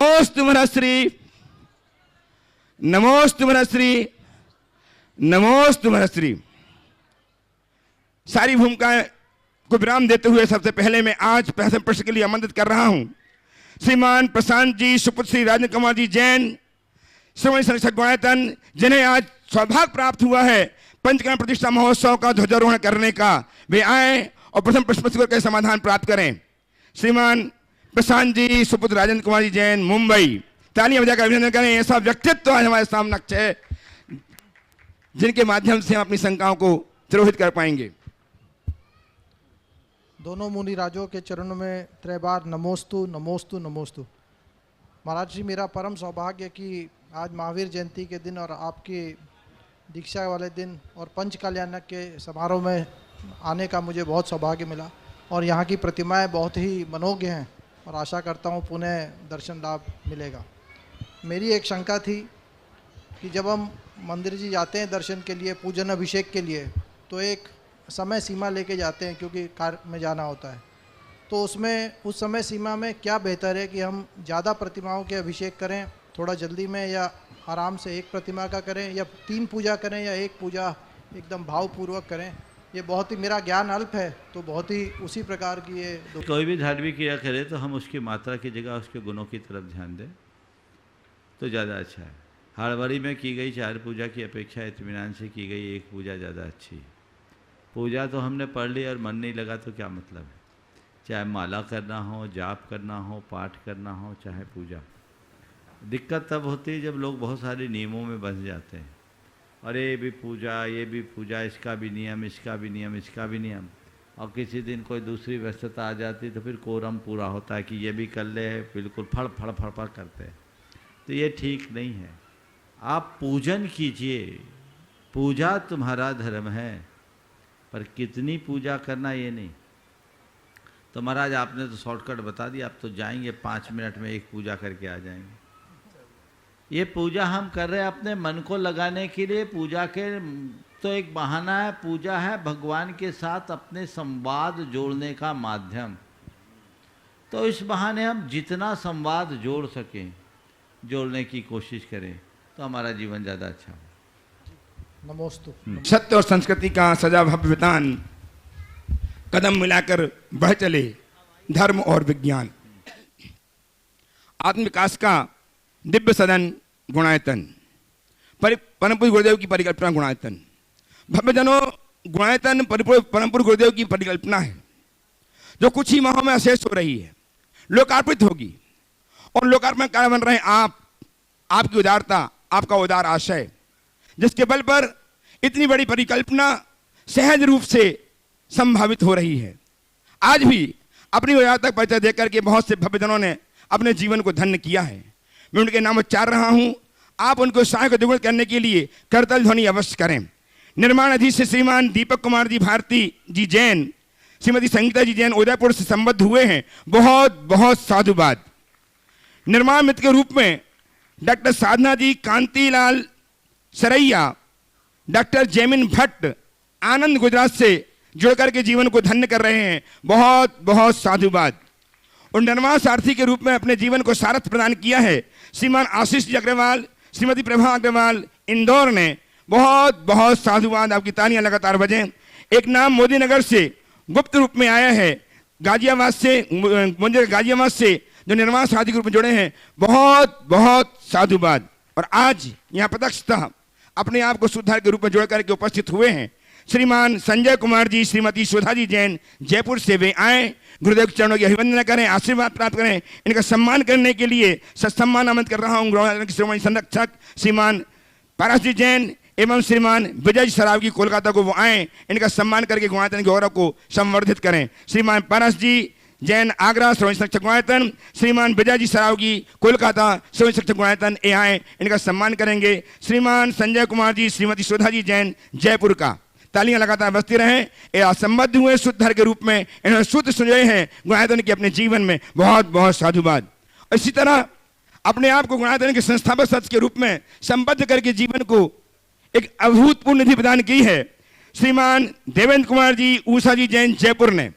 नमोस्तु मनश्री, नमोस्तु मनश्री, नमोस्तु मनश्री। सारी भूमिका को विराम देते हुए सबसे पहले मैं आज प्रथम प्रश्न के लिए आमंत्रित कर रहा हूं श्रीमान प्रशांत जी, सुपुत्र श्री राजेंद्र कुमार जी जैन, श्रोमणी संरक्षक गौणायतन, जिन्हें आज सौभाग्य प्राप्त हुआ है पंचकर्म प्रतिष्ठा महोत्सव का ध्वजारोहण करने का। वे आए और प्रथम प्रश्न का समाधान प्राप्त करें। श्रीमान प्रशांत जी, सुपुत्र राजेंद्र कुमार जी जैन, मुंबई। तालियां बजाकर अभिनंदन करें। ऐसा व्यक्तित्व आज हमारे सामने है जिनके माध्यम से हम अपनी शंकाओं को तिरोहित कर पाएंगे। दोनों मुनि राजों के चरणों में त्रैबार नमोस्तु नमोस्तु नमोस्तु। महाराज जी, मेरा परम सौभाग्य कि आज महावीर जयंती के दिन और आपकी दीक्षा वाले दिन और पंच कल्याणक के समारोह में आने का मुझे बहुत सौभाग्य मिला और यहाँ की प्रतिमाएं बहुत ही मनोज्ञ हैं और आशा करता हूँ पुनः दर्शन लाभ मिलेगा। मेरी एक शंका थी कि जब हम मंदिर जी जाते हैं दर्शन के लिए, पूजन अभिषेक के लिए, तो एक समय सीमा लेके जाते हैं क्योंकि कार में जाना होता है, तो उसमें उस समय सीमा में क्या बेहतर है कि हम ज़्यादा प्रतिमाओं के अभिषेक करें थोड़ा जल्दी में, या आराम से एक प्रतिमा का करें, या 3 पूजा करें, या एक पूजा एकदम भावपूर्वक करें? ये बहुत ही, मेरा ज्ञान अल्प है तो बहुत ही उसी प्रकार की ये कोई भी धार्मिक क्रिया करे तो हम उसकी मात्रा की जगह उसके गुणों की तरफ ध्यान दें तो ज़्यादा अच्छा है। हड़बड़ी में की गई 4 पूजा की अपेक्षा इत्मीनान से की गई 1 पूजा ज़्यादा अच्छी है। पूजा तो हमने पढ़ ली और मन नहीं लगा तो क्या मतलब है? चाहे माला करना हो, जाप करना हो, पाठ करना हो, चाहे पूजा। दिक्कत तब होती है जब लोग बहुत सारे नियमों में बंध जाते हैं। अरे ये भी पूजा, ये भी पूजा, इसका भी नियम, इसका भी नियम, इसका भी नियम, और किसी दिन कोई दूसरी व्यस्तता आ जाती तो फिर कोरम पूरा होता है कि ये भी कर ले, बिल्कुल फड़ फड़ फड़ फड़ करते हैं। तो ये ठीक नहीं है। आप पूजन कीजिए, पूजा तुम्हारा धर्म है, पर कितनी पूजा करना ये नहीं। तो महाराज आपने तो शॉर्टकट बता दिया, आप तो जाएंगे 5 मिनट में एक पूजा करके आ जाएंगे। ये पूजा हम कर रहे हैं अपने मन को लगाने के लिए। पूजा के तो एक बहाना है, पूजा है भगवान के साथ अपने संवाद जोड़ने का माध्यम। तो इस बहाने हम जितना संवाद जोड़ सकें, जोड़ने की कोशिश करें तो हमारा जीवन ज़्यादा अच्छा हो। नमोस्तु। सत्य और संस्कृति का सजा भव्य वितान, कदम मिलाकर बढ़ चले धर्म और विज्ञान। आत्म विकास का दिव्य सदन गुणायतन, परम पूज्य गुरुदेव की परिकल्पना गुणायतन। भव्यजनों, गुणायतन परम पूज्य गुरुदेव की परिकल्पना है जो कुछ ही माहों में अशेष हो रही है, लोकार्पित होगी। और लोकार्पण कारण बन रहे हैं आप, आपकी उदारता, आपका उदार आशय, जिसके बल पर इतनी बड़ी परिकल्पना सहज रूप से संभावित हो रही है। आज भी अपनी उदारता का परिचय देकर के बहुत से भव्यजनों ने अपने जीवन को धन्य किया है। मैं उनके नाम उच्चार रहा हूं, आप उनको उत्साह को द्विगुण करने के लिए करतल ध्वनि अवश्य करें। निर्माण अधीश से श्रीमान दीपक कुमार जी भारती जी जैन, श्रीमती संगीता जी जैन उदयपुर से संबद्ध हुए हैं, बहुत बहुत साधुवाद। निर्माण मित्र के रूप में डॉक्टर साधना जी कांतिलाल सरैया, डॉक्टर जैमिन भट्ट आनंद गुजरात से जुड़कर के जीवन को धन्य कर रहे हैं, बहुत बहुत साधुवाद। और निर्माण सारथी के रूप में अपने जीवन को सारथ प्रदान किया है श्रीमान आशीष जी अग्रवाल, श्रीमती प्रभा अग्रवाल इंदौर ने, बहुत बहुत साधुवाद। आपकी तालियां लगातार बजें। एक नाम मोदी नगर से गुप्त रूप में आया है, गाजियाबाद से जो निर्माण सारथी के रूप में जुड़े हैं, बहुत बहुत साधुवाद। और आज यहाँ प्रत्यक्षतः अपने आप को सुधार के रूप में जोड़ करके उपस्थित हुए हैं श्रीमान संजय कुमार जी, श्रीमती सुधा जी जैन जयपुर से। वे आए, गुरुदेव के चरणों की अभिवंदना करें, आशीर्वाद प्राप्त करें। इनका सम्मान करने के लिए सत्सम्मान आमंत्रित कर रहा हूँ श्रीमान संरक्षक श्रीमान पारस जी जैन एवं श्रीमान विजय सरावगी कोलकाता को। वो आए, इनका सम्मान करके गुणायतन के गौरव को संवर्धित करें। श्रीमान पारस जी जैन आगरा श्रोमणी संरक्षक गुणायतन, श्रीमान विजय जी सरावगी कोलकाता श्रोमणी संरक्षक गुणायतन, ये आए, इनका सम्मान करेंगे। श्रीमान संजय कुमार जी, श्रीमती सुधा जी जैन जयपुर का। तालियां लगातार बजती रहें। ये संबद्ध हुए शुद्ध धर्म के रूप में, इन्होंने शुद्ध सुझाए हैं गुणायतन के अपने जीवन में, बहुत बहुत साधुवाद। इसी तरह अपने आप को गुणायतन के संस्थापक सदस्य के रूप में संबद्ध करके जीवन को एक अभूतपूर्व निधि प्रदान की है श्रीमान देवेंद्र कुमार जी उषा जी जैन जयपुर ने।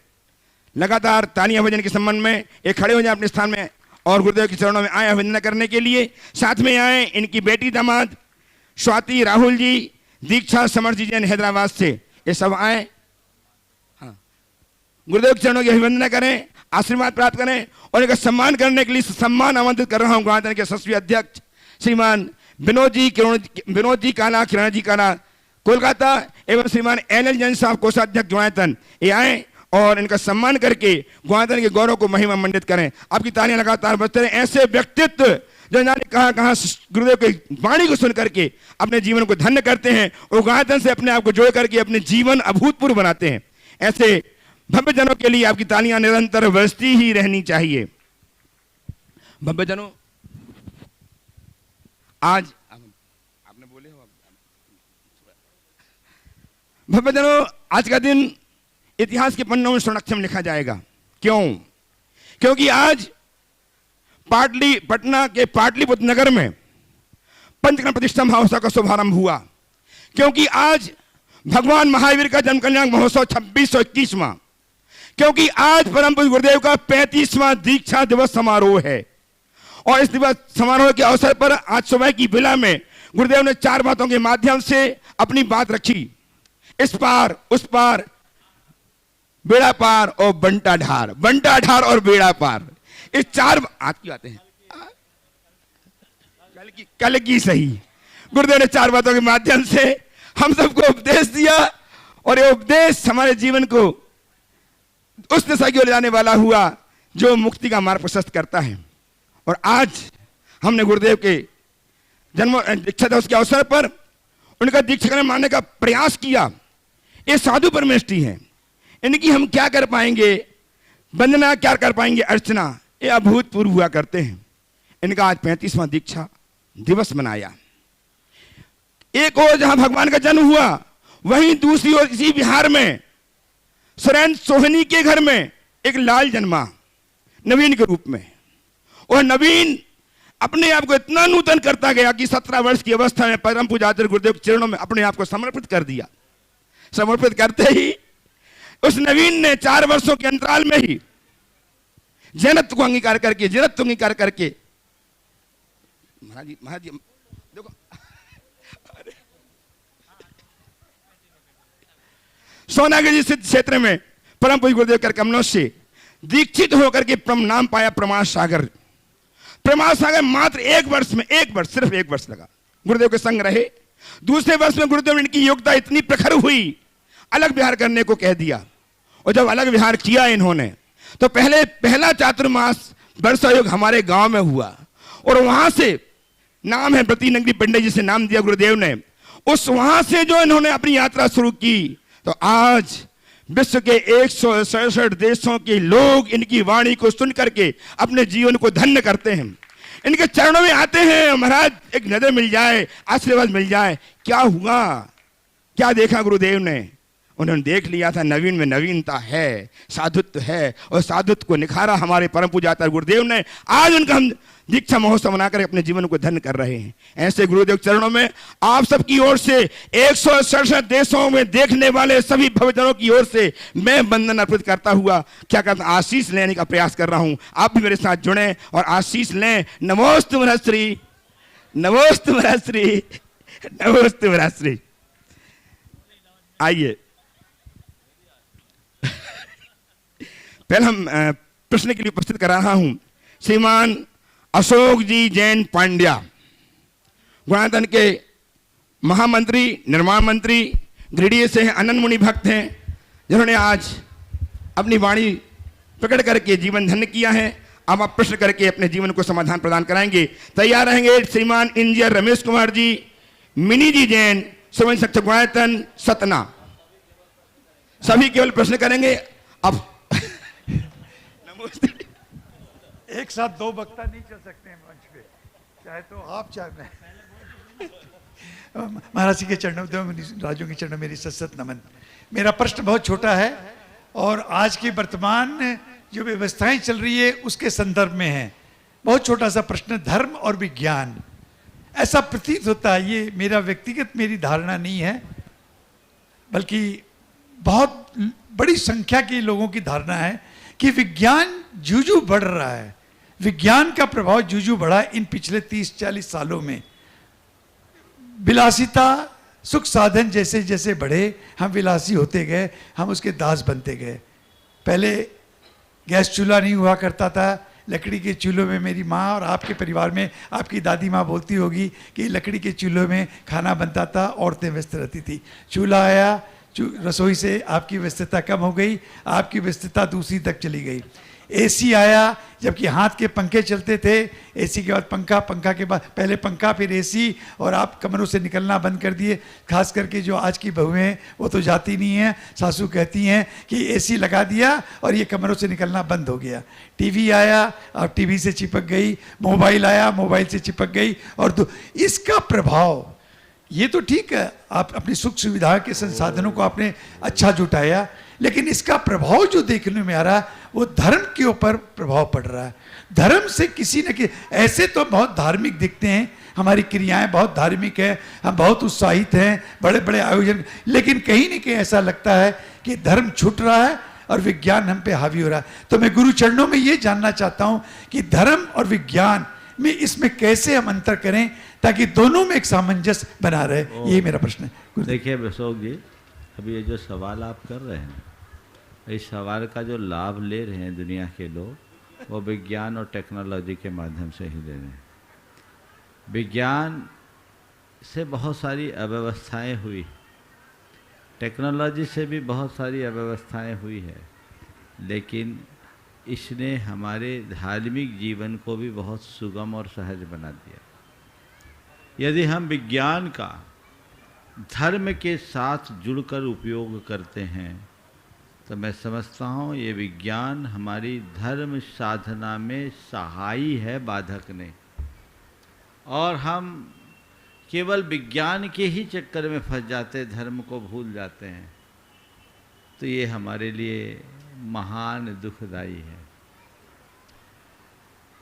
लगातार तालियां भजन के संबंध में एक खड़े हो जाए अपने स्थान में और गुरुदेव के चरणों में आए अभिनंदन करने के लिए। साथ में आए इनकी बेटी दामाद स्वाति, राहुल जी, दीक्षा, समर्थ जी जैन हैदराबाद से, ये सब आए। हाँ, गुरुदेव के चरणों की अभिवंदना करें, आशीर्वाद प्राप्त करें और इनका सम्मान करने के लिए सम्मान आमंत्रित कर रहा हूं गुणायतन के यशस्वी अध्यक्ष श्रीमान विनोद जी काला, किरण जी काला कोलकाता एवं श्रीमान NL जैन साहब कोषाध्यक्ष गुणायतन, ये आए और इनका सम्मान करके गुणायतन के गौरव को महिमा मंडित करें। आपकी तालियां लगातार बजते रहे। ऐसे व्यक्तित्व जो जाने कहां गुरुदेव की वाणी को सुन करके अपने जीवन को धन्य करते हैं और गुणायतन से अपने आप को जोड़ करके अपने जीवन अभूतपूर्व बनाते हैं, ऐसे भव्य जनों के लिए आपकी तालियां निरंतर बजती ही रहनी चाहिए। भव्य जनों, आज आपने बोले हो, भव्य जनों, आज का दिन इतिहास के पन्नों में स्वर्णाक्षर लिखा जाएगा। क्यों? क्योंकि आज पटना के पाटलिपुत्र नगर में पंचकर्म प्रतिष्ठा महोत्सव का शुभारंभ हुआ। क्योंकि आज भगवान महावीर का जन्म कल्याण महोत्सव 2621वां, क्योंकि आज परम पूज्य गुरुदेव का 35वां दीक्षा दिवस समारोह है। और इस दिवस समारोह के अवसर पर आज सुबह की बेला में गुरुदेव ने 4 बातों के माध्यम से अपनी बात रखी। इस पार, उस पार, बेड़ा पार और बंटा ढार और बेड़ा पार, इस 4 आज की बातें हैं, कल की सही। गुरुदेव ने 4 बातों के माध्यम से हम सबको उपदेश दिया और ये उपदेश हमारे जीवन को उस दिशा की ओर जाने वाला हुआ जो मुक्ति का मार्ग प्रशस्त करता है। और आज हमने गुरुदेव के जन्म दीक्षा दिवस के अवसर पर उनका दीक्षा मानने का प्रयास किया। ये साधु परमेष्ठी हैं, इनकी हम क्या कर पाएंगे वंदना, क्या कर पाएंगे अर्चना, ये अभूतपूर्व हुआ करते हैं। इनका आज 35वां दीक्षा दिवस मनाया। एक ओर जहां भगवान का जन्म हुआ, वहीं दूसरी ओर इसी बिहार में सुरेंद्र सोहनी के घर में एक लाल जन्मा नवीन के रूप में। और नवीन अपने आप को इतना नूतन करता गया कि 17 वर्ष की अवस्था में परम पूज्य आचार्य गुरुदेव के चरणों में अपने आप को समर्पित कर दिया। समर्पित करते ही उस नवीन ने 4 वर्षों के अंतराल में ही जैनत्व को अंगीकार करके महाराज जी देखो, सोनागिरी स्थित क्षेत्र में परम पूज्य गुरुदेव कर कमलों से दीक्षित होकर के नाम पाया प्रमाश सागर। मात्र 1 वर्ष में, सिर्फ 1 वर्ष लगा गुरुदेव के संग रहे। दूसरे वर्ष में गुरुदेव ने इनकी योग्यता इतनी प्रखर हुई, अलग विहार करने को कह दिया। और जब अलग विहार किया इन्होंने, तो पहला चातुर्मास वर्षा योग हमारे गांव में हुआ। और वहां से नाम है प्रति नगरी पंडित जी से नाम दिया गुरुदेव ने। उस वहां से जो इन्होंने अपनी यात्रा शुरू की, तो आज विश्व के 167 देशों के लोग इनकी वाणी को सुन करके अपने जीवन को धन्य करते हैं, इनके चरणों में आते हैं। महाराज एक नजर मिल जाए, आशीर्वाद मिल जाए। क्या हुआ, क्या देखा गुरुदेव ने? उन्होंने देख लिया था नवीन में नवीनता है, साधुत्व है, और साधुत्व को निखारा हमारे परम पूज्य आचार्य गुरुदेव ने। आज उनका हम दीक्षा महोत्सव मनाकर अपने जीवन को धन्य कर रहे हैं। ऐसे गुरुदेव चरणों में आप सबकी ओर से 167 देशों में देखने वाले सभी भक्तजनों की ओर से मैं वंदन अर्पित करता हुआ क्या करता, आशीष लेने का प्रयास कर रहा हूं। आप भी मेरे साथ जुड़ें और आशीष लें। नमोस्तु महर्षि, नमोस्तु महर्षि, नमोस्तु महर्षि। आइए पहले हम प्रश्न के लिए उपस्थित कर रहा हूं श्रीमान अशोक जी जैन पांड्या, गुणायतन के महामंत्री, निर्माण मंत्री, गिरिडीह से हैं, अनंत मुनि भक्त हैं, जिन्होंने आज अपनी वाणी प्रकट करके जीवन धन्य किया है। अब आप प्रश्न करके अपने जीवन को समाधान प्रदान कराएंगे। तैयार रहेंगे श्रीमान इंजीनियर रमेश कुमार जी, मिनी जी जैन, सुमन सक्षम गुणायतन सतना, सभी केवल प्रश्न करेंगे। अब एक साथ 2 वक्ता नहीं चल सकते हैं मंच पे, चाहे तो आप चाहे मैं। महाराज जी के चरणों में, राजों के चरणों में मेरी सत नमन। मेरा प्रश्न बहुत छोटा है और आज की वर्तमान जो व्यवस्थाएं चल रही है उसके संदर्भ में है। बहुत छोटा सा प्रश्न, धर्म और विज्ञान। ऐसा प्रतीत होता है, ये मेरा व्यक्तिगत मेरी धारणा नहीं है, बल्कि बहुत बड़ी संख्या के लोगों की धारणा है कि विज्ञान जूझू बढ़ रहा है, विज्ञान का प्रभाव जूझू बढ़ा इन पिछले 30-40 सालों में। विलासिता, सुख साधन जैसे जैसे बढ़े, हम विलासी होते गए, हम उसके दास बनते गए। पहले गैस चूल्हा नहीं हुआ करता था, लकड़ी के चूल्हों में मेरी माँ और आपके परिवार में आपकी दादी माँ बोलती होगी कि लकड़ी के चूल्हों में खाना बनता था, औरतें व्यस्त रहती थी। चूल्हा आया, रसोई से आपकी व्यस्तता कम हो गई, आपकी व्यस्तता दूसरी तक चली गई। एसी आया, जबकि हाथ के पंखे चलते थे, एसी के बाद पंखा, पंखा के बाद पहले पंखा फिर एसी, और आप कमरों से निकलना बंद कर दिए। खास करके जो आज की बहुएं हैं वो तो जाती नहीं हैं, सासू कहती हैं कि एसी लगा दिया और ये कमरों से निकलना बंद हो गया। टीवी आया, अब टीवी से चिपक गई, मोबाइल आया, मोबाइल से चिपक गई। और इसका प्रभाव, ये तो ठीक है, आप अपनी सुख सुविधा के संसाधनों को आपने अच्छा जुटाया, लेकिन इसका प्रभाव जो देखने में आ रहा है वो धर्म के ऊपर प्रभाव पड़ रहा है। धर्म से किसी न किसी, ऐसे तो बहुत धार्मिक दिखते हैं, हमारी क्रियाएं बहुत धार्मिक है, हम बहुत उत्साहित हैं, बड़े बड़े आयोजन, लेकिन कहीं न कहीं ऐसा लगता है कि धर्म छूट रहा है और विज्ञान हम पे हावी हो रहा है। तो मैं गुरु चरणों में ये जानना चाहता हूं कि धर्म और विज्ञान में इसमें कैसे हम अंतर करें ताकि दोनों में एक सामंजस्य बना रहे, यही मेरा प्रश्न है। देखिए अशोक जी, अभी ये जो सवाल आप कर रहे हैं, इस सवाल का जो लाभ ले रहे हैं दुनिया के लोग, वो विज्ञान और टेक्नोलॉजी के माध्यम से ही ले रहे हैं। विज्ञान से बहुत सारी अव्यवस्थाएं हुई, टेक्नोलॉजी से भी बहुत सारी अव्यवस्थाएं हुई है, लेकिन इसने हमारे धार्मिक जीवन को भी बहुत सुगम और सहज बना दिया। यदि हम विज्ञान का धर्म के साथ जुड़कर उपयोग करते हैं तो मैं समझता हूँ ये विज्ञान हमारी धर्म साधना में सहायी है, बाधक नहीं। और हम केवल विज्ञान के ही चक्कर में फंस जाते, धर्म को भूल जाते हैं, तो ये हमारे लिए महान दुखदाई है।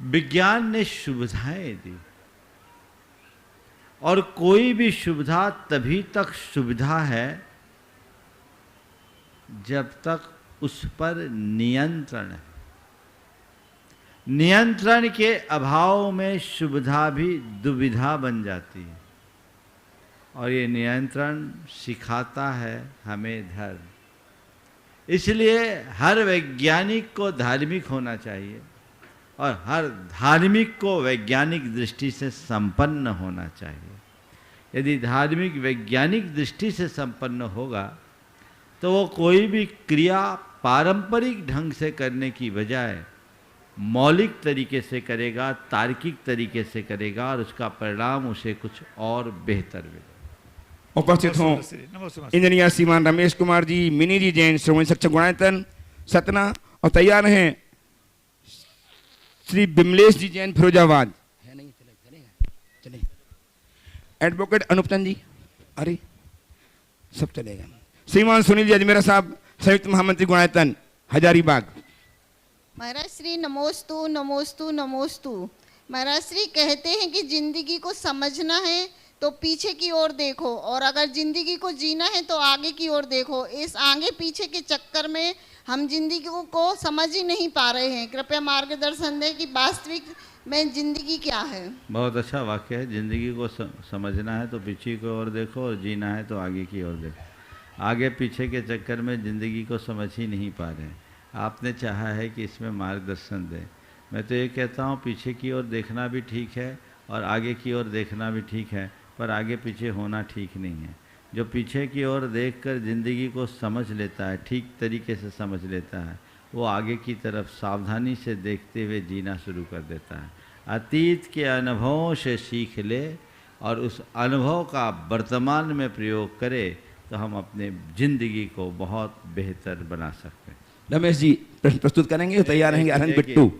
विज्ञान ने सुविधाएं दी, और कोई भी सुविधा तभी तक सुविधा है जब तक उस पर नियंत्रण है। नियंत्रण के अभाव में सुविधा भी दुविधा बन जाती है, और ये नियंत्रण सिखाता है हमें धर्म। इसलिए हर वैज्ञानिक को धार्मिक होना चाहिए, और हर धार्मिक को वैज्ञानिक दृष्टि से संपन्न होना चाहिए। यदि धार्मिक वैज्ञानिक दृष्टि से संपन्न होगा तो वो कोई भी क्रिया पारंपरिक ढंग से करने की बजाय मौलिक तरीके से करेगा, तार्किक तरीके से करेगा, और उसका परिणाम उसे कुछ और बेहतर मिलेगा। उपस्थित हों इंजीनियर श्रीमान रमेश कुमार जी, मिनी जी जैन, श्रोमणी शिक्षक गुणायतन सतना, और तैयार हैं श्री बिमलेश जी जैन, फिरोजाबाद। है नहीं, चले एडवोकेट अनुपचंद जी, अरे सब चलेगा। श्रीमान सुनील जी अजमेरा साहब, संयुक्त महामंत्री गुणायतन हजारीबाग। महाराज श्री नमोस्तु नमोस्तु नमोस्तु। महाराज श्री कहते हैं कि जिंदगी को समझना है तो पीछे की ओर देखो, और अगर जिंदगी को जीना है तो आगे की ओर देखो। इस आगे पीछे के चक्कर में हम जिंदगी को समझ ही नहीं पा रहे हैं। कृपया मार्गदर्शन दें कि वास्तविक में जिंदगी क्या है। बहुत अच्छा वाक्य है। जिंदगी को समझना है तो पीछे की ओर देखो, और जीना है तो आगे की ओर देखो। आगे पीछे के चक्कर में ज़िंदगी को समझ ही नहीं पा रहे हैं। आपने चाहा है कि इसमें मार्गदर्शन दें। मैं तो ये कहता हूँ पीछे की ओर देखना भी ठीक है और आगे की ओर देखना भी ठीक है, पर आगे पीछे होना ठीक नहीं है। जो पीछे की ओर देखकर ज़िंदगी को समझ लेता है, ठीक तरीके से समझ लेता है, वो आगे की तरफ सावधानी से देखते हुए जीना शुरू कर देता है। अतीत के अनुभवों से सीख ले और उस अनुभव का वर्तमान में प्रयोग करे तो हम अपने ज़िंदगी को बहुत बेहतर बना सकते हैं। रमेश जी प्रश्न प्रस्तुत करेंगे, तैयार रहेंगे। अरविंद बिट्टू,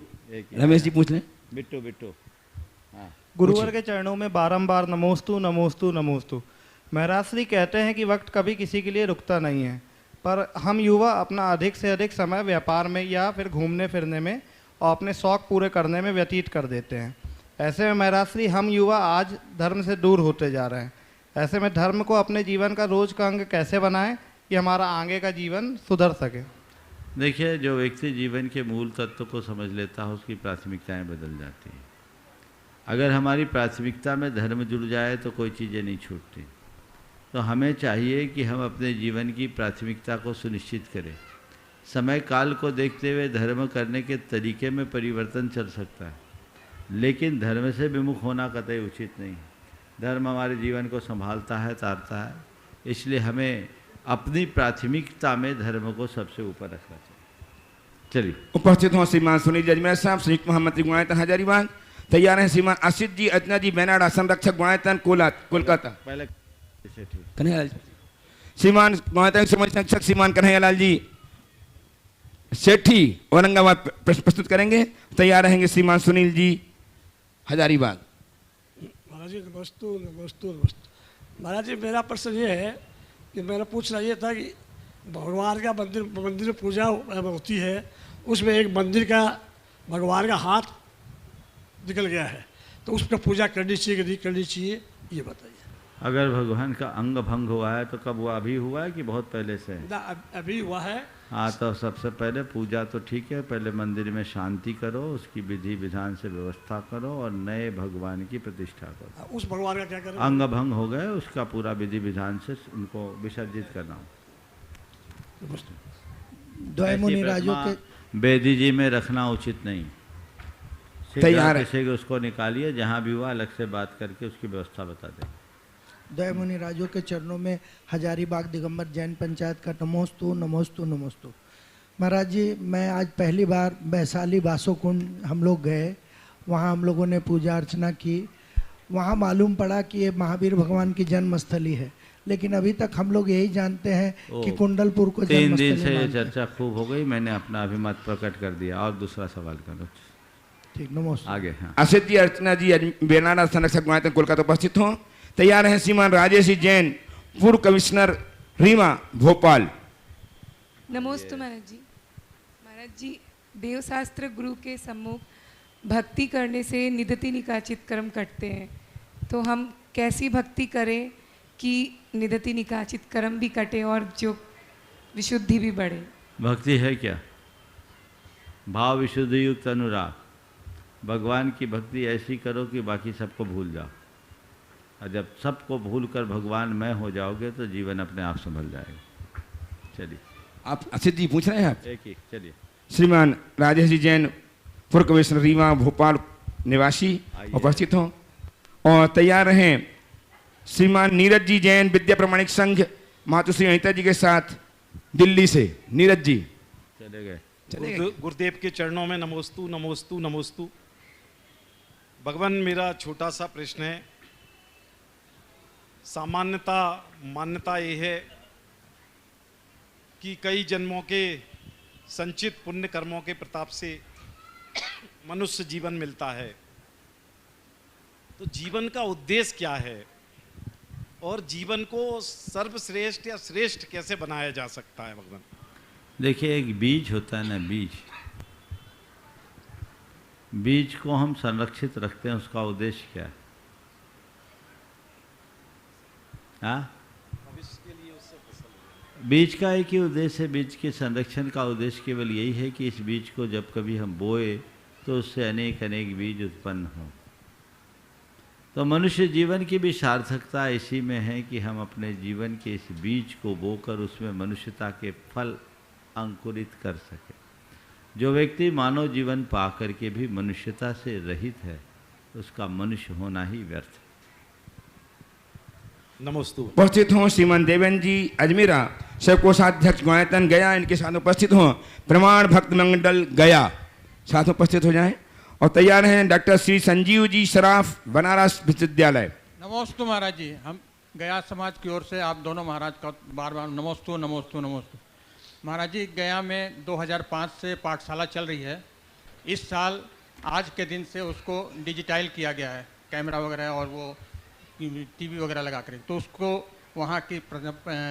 रमेश जी पूछ लें। बिट्टू हाँ। गुरुवर के चरणों में बारंबार नमोस्तु नमोस्तु नमोस्तु। महाराज श्री कहते हैं कि वक्त कभी किसी के लिए रुकता नहीं है, पर हम युवा अपना अधिक से अधिक समय व्यापार में या फिर घूमने फिरने में और अपने शौक़ पूरे करने में व्यतीत कर देते हैं। ऐसे में महाराज श्री हम युवा आज धर्म से दूर होते जा रहे हैं। ऐसे में धर्म को अपने जीवन का रोज का अंग कैसे बनाएं कि हमारा आगे का जीवन सुधर सके। देखिए, जो व्यक्ति जीवन के मूल तत्व को समझ लेता है उसकी प्राथमिकताएं बदल जाती हैं। अगर हमारी प्राथमिकता में धर्म जुड़ जाए तो कोई चीज़ें नहीं छूटती। तो हमें चाहिए कि हम अपने जीवन की प्राथमिकता को सुनिश्चित करें। समय काल को देखते हुए धर्म करने के तरीके में परिवर्तन चल सकता है, लेकिन धर्म से विमुख होना कतई उचित नहीं है। धर्म हमारे जीवन को संभालता है, तारता है, इसलिए हमें अपनी प्राथमिकता में धर्म को सबसे ऊपर रखना चाहिए। चलिए। उपस्थित हों श्रीमान सुनील जी अजमेर साहब, संयुक्त महामंत्री गुणायतन हजारीबाग। तैयार हैं श्रीमान आशित जी अर्चना जी बेनाडा, संरक्षक गुणायतन कोलकाता। पहले कन्हैयालाल जी। श्रीमान गुणायतन समाज संरक्षक श्रीमान कन्हैयालाल जी सेठी औरंगाबाद प्रस्तुत करेंगे। तैयार रहेंगे श्रीमान सुनील जी हजारीबाग। महाराज जी नमस्तु नमस्तु नमस्तु। महाराज जी मेरा प्रश्न ये है कि मेरा पूछना ये था कि भगवान का मंदिर में पूजा होती है, उसमें एक मंदिर का भगवान का हाथ निकल गया है, तो उसका पूजा करनी चाहिए कि नहीं करनी चाहिए, ये बताइए। अगर भगवान का अंग भंग हुआ है तो कब हुआ? अभी हुआ है कि बहुत पहले से है? ना अभी हुआ है। हाँ, तो सबसे पहले पूजा तो ठीक है, पहले मंदिर में शांति करो, उसकी विधि विधान से व्यवस्था करो और नए भगवान की प्रतिष्ठा करो। उस भगवान का क्या करें? अंग भंग हो गए, उसका पूरा विधि विधान से उनको विसर्जित करना हो। द्वैमुनि राजों के बेदी जी में रखना उचित नहीं। तैयार है। किसी को उसको निकालिए, जहाँ भी हुआ अलग से बात करके उसकी व्यवस्था बता दें। द्वैमुनि राजों के चरणों में हजारीबाग दिगंबर जैन पंचायत का नमोस्तु नमोस्तु नमोस्तु। महाराज जी, मैं आज पहली बार वैशाली बासो कुंड हम लोग गए, वहाँ हम लोगों ने पूजा अर्चना की। वहाँ मालूम पड़ा कि ये महावीर भगवान की जन्मस्थली है, लेकिन अभी तक हम लोग यही जानते हैं कि कुंडलपुर को 3 दिन से ये मानते हैं। चर्चा खूब हो गई, मैंने अपना अभिमत प्रकट कर दिया। और दूसरा सवाल करो। ठीक, नमोस्तु। आगे। हाँ, आशित जी अर्चना जी बेनाडा, संरक्षक गुणायतन कोलकाता उपस्थित हों। तैयार हैं श्रीमान राजेश जी जैन, पूर्व कमिश्नर रीवा भोपाल। नमोस्तु महाराज जी। महाराज जी, देवशास्त्र गुरु के सम्मुख भक्ति करने से निदति निकाचित कर्म कटते हैं, तो हम कैसी भक्ति करें कि निदति निकाचित कर्म भी कटे और जो विशुद्धि भी बढ़े? भक्ति है क्या? भाव विशुद्धि युक्त अनुराग। भगवान की भक्ति ऐसी करो कि बाकी सबको भूल जाओ, और जब सबको भूल कर भगवान में हो जाओगे तो जीवन अपने आप संभल जाएगा। चलिए। आप आशित जी पूछ रहे हैं आप? एक चलिए। श्रीमान राजेश जी जैन, पूर्व कमिश्नर रीवा भोपाल निवासी, उपस्थित हों। और तैयार रहें श्रीमान नीरज जी जैन, विद्या प्रमाणिक संघ, मातुश्री अनिता जी के साथ दिल्ली से। नीरज जी चले गए। गुरुदेव के चरणों में नमोस्तु नमोस्तु नमोस्तु। भगवान, मेरा छोटा सा प्रश्न है। सामान्यता मान्यता ये है कि कई जन्मों के संचित पुण्य कर्मों के प्रताप से मनुष्य जीवन मिलता है, तो जीवन का उद्देश्य क्या है और जीवन को सर्वश्रेष्ठ या श्रेष्ठ कैसे बनाया जा सकता है? भगवान, देखिए, एक बीज होता है ना, बीज को हम संरक्षित रखते हैं, उसका उद्देश्य क्या है? हाँ, बीज का एक ही उद्देश्य है। बीज के संरक्षण का उद्देश्य केवल यही है कि इस बीज को जब कभी हम बोए तो उससे अनेक अनेक बीज उत्पन्न हो। तो मनुष्य जीवन की भी सार्थकता इसी में है कि हम अपने जीवन के इस बीज को बोकर उसमें मनुष्यता के फल अंकुरित कर सके। जो व्यक्ति मानव जीवन पा करके भी मनुष्यता से रहित है, उसका मनुष्य होना ही व्यर्थ है। नमोस्तु। उपस्थित हों श्रीमान देवेंद्र जी अजमेरा, कोषाध्यक्ष गुणायतन गया, इनके साथ उपस्थित हों प्रमाण भक्त मंडल गया, साथ उपस्थित हो जाएं। और तैयार हैं डॉक्टर श्री संजीव जी शराफ, बनारस विश्वविद्यालय। नमोस्तु महाराज जी। हम गया समाज की ओर से आप दोनों महाराज का बार बार नमोस्तु नमोस्तु नमोस्तु। महाराज जी, गया में 2005 से पाठशाला चल रही है। इस साल आज के दिन से उसको डिजिटाइल किया गया है, कैमरा वगैरह और वो टीवी वगैरह लगा कर। तो उसको वहाँ की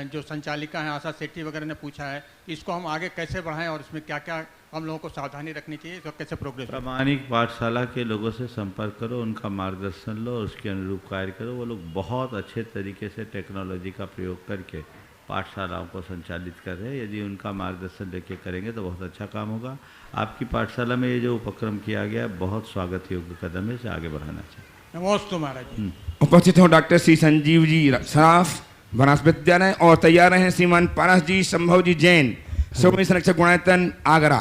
जो संचालिका हैं आशा सेठी वगैरह ने पूछा है इसको हम आगे कैसे बढ़ाएं और इसमें क्या क्या हम लोगों को सावधानी रखनी चाहिए, इसको कैसे प्रोग्रेस। प्रामाणिक पाठशाला के लोगों से संपर्क करो, उनका मार्गदर्शन लो और उसके अनुरूप कार्य करो। वो लोग बहुत अच्छे तरीके से टेक्नोलॉजी का प्रयोग करके पाठशालाओं को संचालित कर रहे हैं। यदि उनका मार्गदर्शन लेके करेंगे तो बहुत अच्छा काम होगा। आपकी पाठशाला में ये जो उपक्रम किया गया बहुत स्वागत योग्य कदम है, इसे आगे बढ़ाना चाहिए। नमोस्तु महाराज जी। उपस्थित हो डॉक्टर श्री संजीव जी सराफ बनास विद्यालय और तैयार हैं श्रीमान पारस जी संभव जी जैन शिरोमणि संरक्षक गुणायतन आगरा।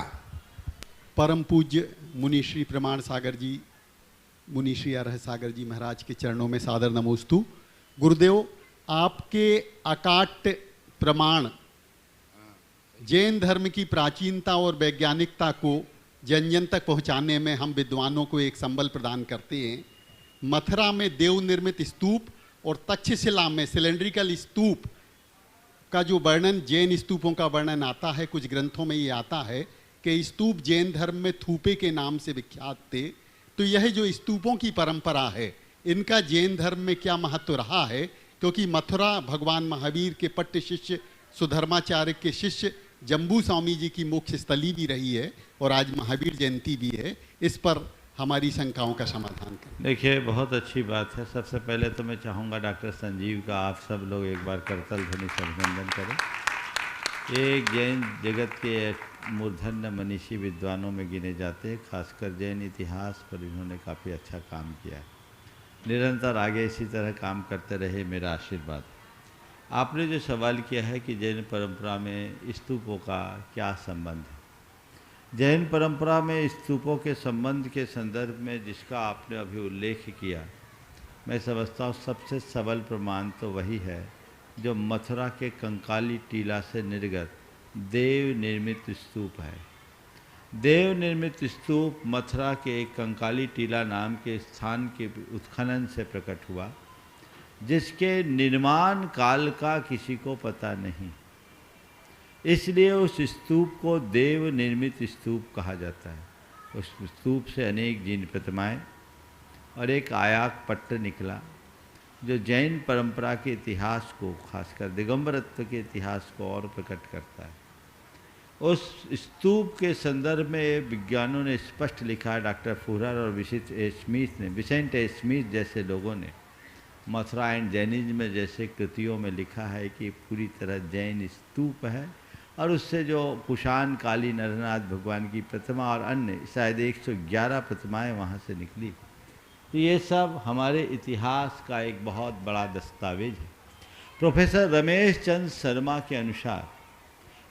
परम पूज्य मुनि श्री प्रमाण सागर जी, मुनि श्री अरह सागर जी महाराज के चरणों में सादर नमोस्तु। गुरुदेव, आपके अकाट्य प्रमाण जैन धर्म की प्राचीनता और वैज्ञानिकता को जन जन तक पहुंचाने में हम विद्वानों को एक संबल प्रदान करते हैं। मथुरा में देव निर्मित स्तूप और तक्षशिला में सिलेंड्रिकल स्तूप का जो वर्णन, जैन स्तूपों का वर्णन आता है, कुछ ग्रंथों में ये आता है कि स्तूप जैन धर्म में थूपे के नाम से विख्यात थे। तो यह जो स्तूपों की परंपरा है, इनका जैन धर्म में क्या महत्व रहा है? क्योंकि मथुरा भगवान महावीर के पट्ट शिष्य सुधर्माचार्य के शिष्य जम्बू स्वामी जी की मोक्ष स्थली भी रही है और आज महावीर जयंती भी है। इस पर हमारी शंकाओं का समाधान करें। देखिए, बहुत अच्छी बात है। सबसे पहले तो मैं चाहूँगा डॉक्टर संजीव का आप सब लोग एक बार करतल ध्वनि से अभिनंदन करें। ये जैन जगत के मूर्धन्य मनीषी विद्वानों में गिने जाते हैं। खासकर जैन इतिहास पर इन्होंने काफ़ी अच्छा काम किया है। निरंतर आगे इसी तरह काम करते रहे, मेरा आशीर्वाद। आपने जो सवाल किया है कि जैन परंपरा में स्तूपों का क्या संबंध है, जैन परंपरा में स्तूपों के संबंध के संदर्भ में जिसका आपने अभी उल्लेख किया, मैं समझता हूँ सबसे सबल प्रमाण तो वही है जो मथुरा के कंकाली टीला से निर्गत देव निर्मित स्तूप है। देव निर्मित स्तूप मथुरा के एक कंकाली टीला नाम के स्थान के उत्खनन से प्रकट हुआ, जिसके निर्माण काल का किसी को पता नहीं। इसलिए उस स्तूप को देव निर्मित स्तूप कहा जाता है। उस स्तूप से अनेक जीन प्रतिमाएँ और एक आयाक पट्ट निकला, जो जैन परंपरा के इतिहास को, खासकर दिगंबरत्व के इतिहास को और प्रकट करता है। उस स्तूप के संदर्भ में विज्ञानों ने स्पष्ट लिखा है। डॉक्टर फुहरर और विसेंट ए स्मिथ जैसे लोगों ने मथुरा एंड जैनिज्म में जैसे कृतियों में लिखा है कि पूरी तरह जैन स्तूप है और उससे जो कुषाण काली नरनाथ भगवान की प्रतिमा और अन्य शायद 111 प्रतिमाएं वहाँ से निकली। तो ये सब हमारे इतिहास का एक बहुत बड़ा दस्तावेज है। प्रोफेसर रमेश चंद्र शर्मा के अनुसार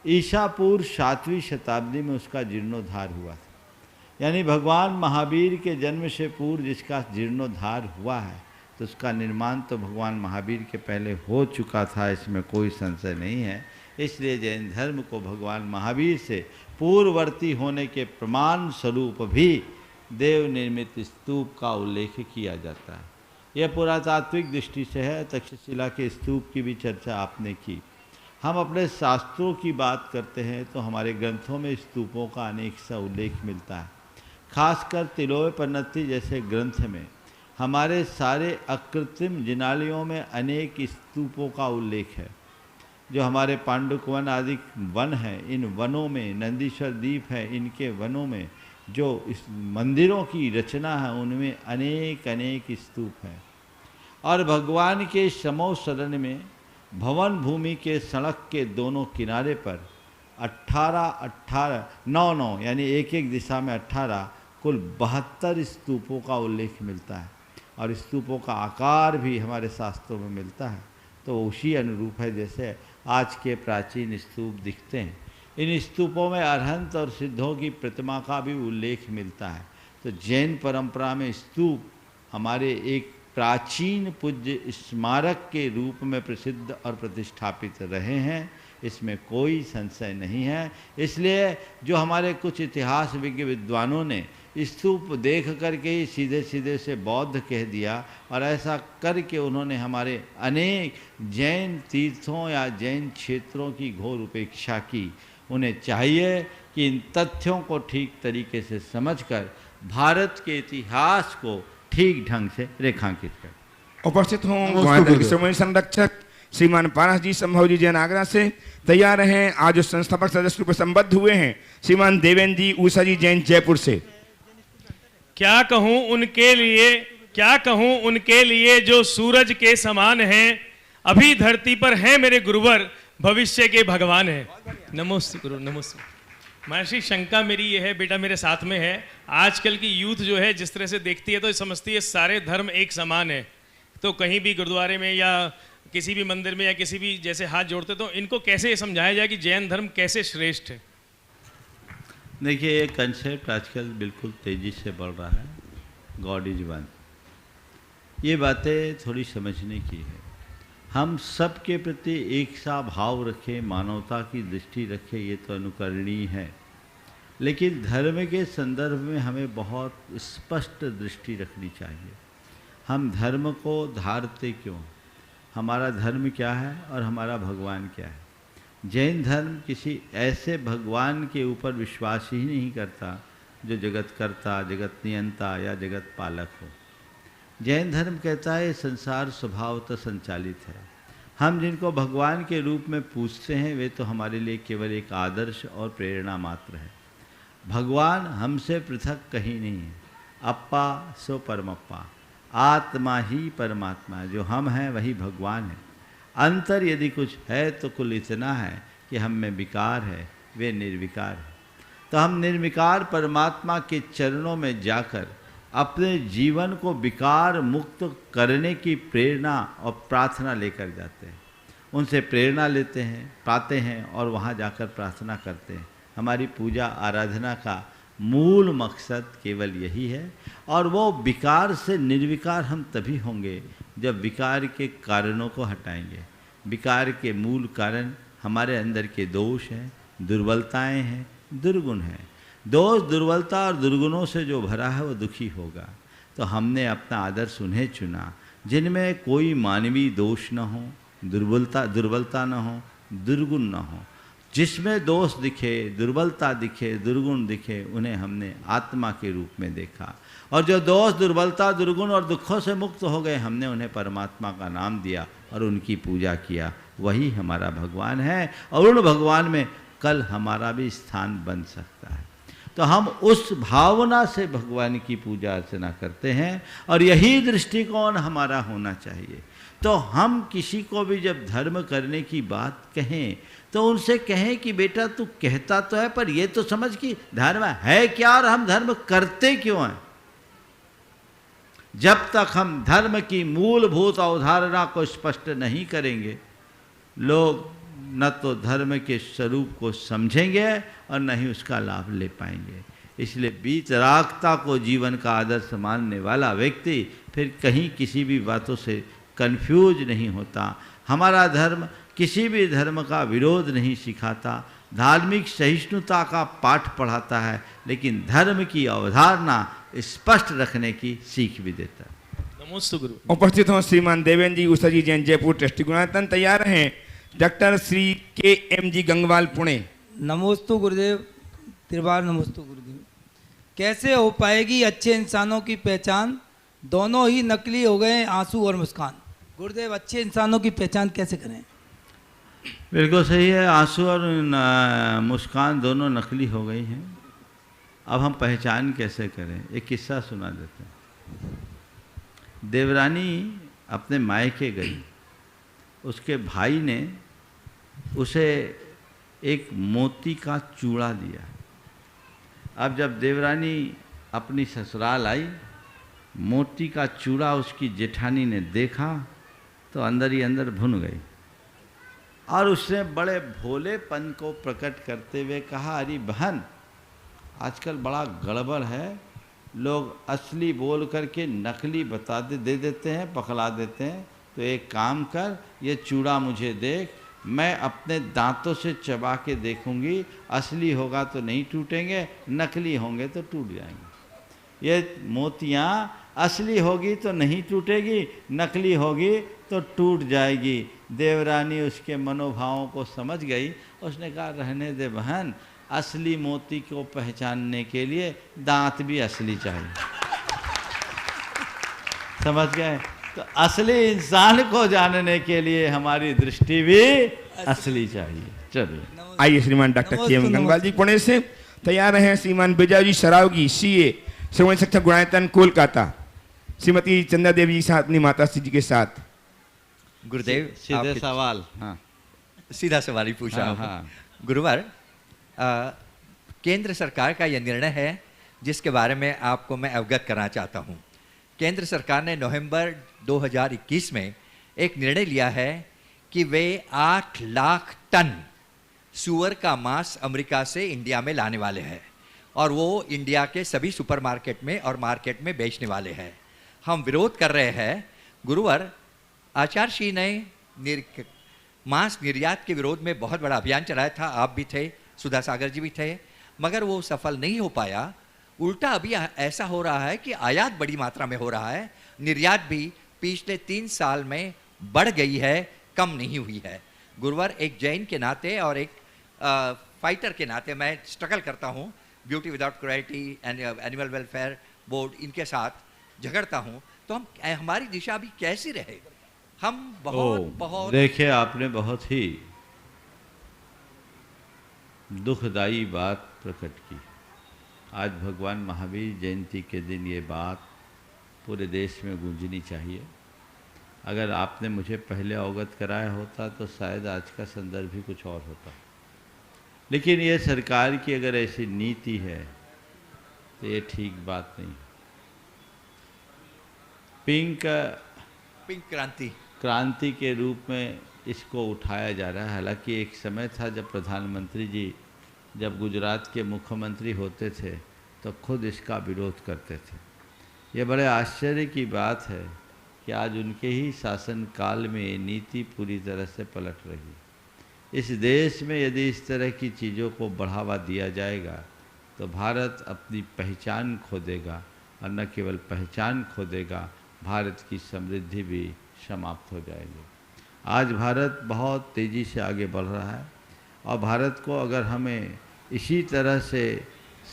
ईसा पूर्व 7वीं शताब्दी में उसका जीर्णोद्धार हुआ था। यानी भगवान महावीर के जन्म से पूर्व जिसका जीर्णोद्धार हुआ है, तो उसका निर्माण तो भगवान महावीर के पहले हो चुका था, इसमें कोई संशय नहीं है। इसलिए जैन धर्म को भगवान महावीर से पूर्ववर्ती होने के प्रमाण स्वरूप भी देव निर्मित स्तूप का उल्लेख किया जाता है। यह पुरातात्विक दृष्टि से है। तक्षशिला के स्तूप की भी चर्चा आपने की। हम अपने शास्त्रों की बात करते हैं तो हमारे ग्रंथों में स्तूपों का अनेक सा उल्लेख मिलता है। खासकर तिलोपन्नति जैसे ग्रंथ में हमारे सारे अकृत्रिम जिनालयों में अनेक स्तूपों का उल्लेख है। जो हमारे पांडुकवन आदि वन हैं, इन वनों में नंदीश्वर द्वीप है, इनके वनों में जो इस मंदिरों की रचना है उनमें अनेक अनेक स्तूप हैं। और भगवान के समो सदन में भवन भूमि के सड़क के दोनों किनारे पर 9 यानी एक एक दिशा में 18 कुल 72 स्तूपों का उल्लेख मिलता है। और स्तूपों का आकार भी हमारे शास्त्रों में मिलता है, तो उसी अनुरूप है जैसे आज के प्राचीन स्तूप दिखते हैं। इन स्तूपों में अरहंत और सिद्धों की प्रतिमा का भी उल्लेख मिलता है। तो जैन परंपरा में स्तूप हमारे एक प्राचीन पूज्य स्मारक के रूप में प्रसिद्ध और प्रतिष्ठापित रहे हैं, इसमें कोई संशय नहीं है। इसलिए जो हमारे कुछ इतिहास विज्ञ विद्वानों ने स्तूप देख करके ही सीधे सीधे से बौद्ध कह दिया, और ऐसा करके उन्होंने हमारे अनेक जैन तीर्थों या जैन क्षेत्रों की घोर उपेक्षा की। उन्हें चाहिए कि इन तथ्यों को ठीक तरीके से समझकर भारत के इतिहास को ठीक ढंग से रेखांकित करें। उपस्थित हों गुणायतन के श्रोमणी संरक्षक श्रीमान पारस जी संभव जी जैन आगरा से तैयार हैं। आज जो संस्थापक सदस्य रूप में संबद्ध हुए हैं श्रीमान देवेंद्र जी ऊषा जी जैन जयपुर से। क्या कहूं उनके लिए जो सूरज के समान हैं, अभी धरती पर हैं मेरे गुरुवर, भविष्य के भगवान हैं। नमोस्तु गुरु, नमोस्तु। महर्षि, शंका मेरी ये है, बेटा मेरे साथ में है, आजकल की यूथ जो है जिस तरह से देखती है तो समझती है सारे धर्म एक समान है, तो कहीं भी गुरुद्वारे में या किसी भी मंदिर में या किसी भी जैसे हाथ जोड़ते, तो इनको कैसे समझाया जाए कि जैन धर्म कैसे श्रेष्ठ है? देखिए, ये कंसेप्ट आजकल बिल्कुल तेज़ी से बढ़ रहा है, गॉड इज वन। ये बातें थोड़ी समझने की है। हम सब के प्रति एक सा भाव रखें, मानवता की दृष्टि रखें, ये तो अनुकरणीय है, लेकिन धर्म के संदर्भ में हमें बहुत स्पष्ट दृष्टि रखनी चाहिए। हम धर्म को धारते क्यों, हमारा धर्म क्या है और हमारा भगवान क्या है। जैन धर्म किसी ऐसे भगवान के ऊपर विश्वास ही नहीं करता जो जगत कर्ता, जगत नियंता या जगत पालक हो। जैन धर्म कहता है संसार स्वभावतः संचालित है। हम जिनको भगवान के रूप में पूजते हैं वे तो हमारे लिए केवल एक आदर्श और प्रेरणा मात्र है। भगवान हमसे पृथक कहीं नहीं है। अप्पा सो परमप्पा, आत्मा ही परमात्मा है। जो हम हैं वही भगवान है। अंतर यदि कुछ है तो कुल इतना है कि हम में विकार है, वे निर्विकार है। तो हम निर्विकार परमात्मा के चरणों में जाकर अपने जीवन को विकार मुक्त करने की प्रेरणा और प्रार्थना लेकर जाते हैं। उनसे प्रेरणा लेते हैं, पाते हैं और वहाँ जाकर प्रार्थना करते हैं। हमारी पूजा आराधना का मूल मकसद केवल यही है। और वो विकार से निर्विकार हम तभी होंगे जब विकार के कारणों को हटाएंगे। विकार के मूल कारण हमारे अंदर के दोष हैं, दुर्बलताएं हैं, दुर्गुण हैं। दोष, दुर्बलता और दुर्गुणों से जो भरा है वो दुखी होगा। तो हमने अपना आदर्श उन्हें चुना जिनमें कोई मानवीय दोष न हो, दुर्बलता न हो, दुर्गुण न हो। जिसमें दोष दिखे, दुर्बलता दिखे, दुर्गुण दिखे, उन्हें हमने आत्मा के रूप में देखा। और जो दोष, दुर्बलता, दुर्गुण और दुखों से मुक्त हो गए, हमने उन्हें परमात्मा का नाम दिया और उनकी पूजा किया। वही हमारा भगवान है और उन भगवान में कल हमारा भी स्थान बन सकता है। तो हम उस भावना से भगवान की पूजा अर्चना करते हैं और यही दृष्टिकोण हमारा होना चाहिए। तो हम किसी को भी जब धर्म करने की बात कहें तो उनसे कहें कि बेटा तू कहता तो है पर ये तो समझ कि धर्म है क्या और हम धर्म करते क्यों हैं। जब तक हम धर्म की मूलभूत अवधारणा को स्पष्ट नहीं करेंगे, लोग न तो धर्म के स्वरूप को समझेंगे और न ही उसका लाभ ले पाएंगे। इसलिए बीतरागता को जीवन का आदर्श मानने वाला व्यक्ति फिर कहीं किसी भी बातों से कंफ्यूज नहीं होता। हमारा धर्म किसी भी धर्म का विरोध नहीं सिखाता, धार्मिक सहिष्णुता का पाठ पढ़ाता है, लेकिन धर्म की अवधारणा स्पष्ट रखने की सीख भी देता है। नमोस्तु गुरु। उपस्थित हों श्रीमान देवेंद्र जी उषा जी जैन जयपुर ट्रस्टी गुणायतन तैयार हैं। Doctor Shri KM Gangwal Pune. नमोस्तु गुरुदेव, त्रिवार नमोस्तु गुरुदेव। कैसे हो पाएगी अच्छे इंसानों की पहचान, दोनों ही नकली हो गए आंसू और मुस्कान। गुरुदेव, अच्छे इंसानों की पहचान कैसे करें? बिल्कुल सही है, आंसू और मुस्कान दोनों नकली हो गई हैं। अब हम पहचान कैसे करें? एक किस्सा सुना देते हैं। देवरानी अपने मायके गई, उसके भाई ने उसे एक मोती का चूड़ा दिया। अब जब देवरानी अपनी ससुराल आई, मोती का चूड़ा उसकी जेठानी ने देखा तो अंदर ही अंदर भुन गई और उसने बड़े भोलेपन को प्रकट करते हुए कहा, अरे बहन, आजकल बड़ा गड़बड़ है, लोग असली बोल करके नकली दे देते हैं, पकड़ा देते हैं। तो एक काम कर, ये चूड़ा मुझे देख, मैं अपने दांतों से चबा के देखूंगी, असली होगा तो नहीं टूटेंगे, नकली होंगे तो टूट जाएंगे। ये मोतियाँ असली होगी तो नहीं टूटेगी, नकली होगी तो टूट जाएगी। देवरानी उसके मनोभावों को समझ गई। उसने कहा, रहने दे बहन, असली मोती को पहचानने के लिए दांत भी असली चाहिए। समझ गए? तो असली इंसान को जानने के लिए हमारी दृष्टि भी असली चाहिए। चलिए आइए श्रीमान डॉक्टर KM गंगवाल जी पुणे से तैयार हैं। श्रीमान बिजाजी सरावगी CA श्रवण शिक्षक गुणायतन कोलकाता, श्रीमती चंदा देवी जी साथ अपनी माता श्री जी के साथ। गुरुदेव सीधे सवाल। हाँ, सीधा सवाल ही पूछा हाँ, हूँ। हाँ। गुरुवर, केंद्र सरकार का यह निर्णय है जिसके बारे में आपको मैं अवगत करना चाहता हूँ। केंद्र सरकार ने नवंबर 2021 में एक निर्णय लिया है कि वे 8 लाख टन सूअर का मांस अमेरिका से इंडिया में लाने वाले हैं और वो इंडिया के सभी सुपरमार्केट में और मार्केट में बेचने वाले हैं। हम विरोध कर रहे हैं। गुरुवर, आचार्य श्री ने मांस निर्यात के विरोध में बहुत बड़ा अभियान चलाया था, आप भी थे, सुधा सागर जी भी थे, मगर वो सफल नहीं हो पाया। उल्टा अभी ऐसा हो रहा है कि आयात बड़ी मात्रा में हो रहा है, निर्यात भी पिछले 3 साल में बढ़ गई है, कम नहीं हुई है। गुरुवर, एक जैन के नाते और एक फाइटर के नाते मैं स्ट्रगल करता हूँ, beauty without cruelty and animal welfare board, इनके साथ झगड़ता हूँ, तो हमारी दिशा अभी कैसी रहे? हम बहुत देखिए, आपने बहुत ही दुखदाई बात प्रकट की। आज भगवान महावीर जयंती के दिन ये बात पूरे देश में गूंजनी चाहिए। अगर आपने मुझे पहले अवगत कराया होता तो शायद आज का संदर्भ भी कुछ और होता, लेकिन ये सरकार की अगर ऐसी नीति है तो ये ठीक बात नहीं। पिंक क्रांति के रूप में इसको उठाया जा रहा है। हालांकि एक समय था जब प्रधानमंत्री जी जब गुजरात के मुख्यमंत्री होते थे तो खुद इसका विरोध करते थे। ये बड़े आश्चर्य की बात है कि आज उनके ही शासनकाल में ये नीति पूरी तरह से पलट रही। इस देश में यदि इस तरह की चीज़ों को बढ़ावा दिया जाएगा तो भारत अपनी पहचान खो देगा, और न केवल पहचान खो देगा, भारत की समृद्धि भी समाप्त हो जाएगी। आज भारत बहुत तेज़ी से आगे बढ़ रहा है और भारत को अगर हमें इसी तरह से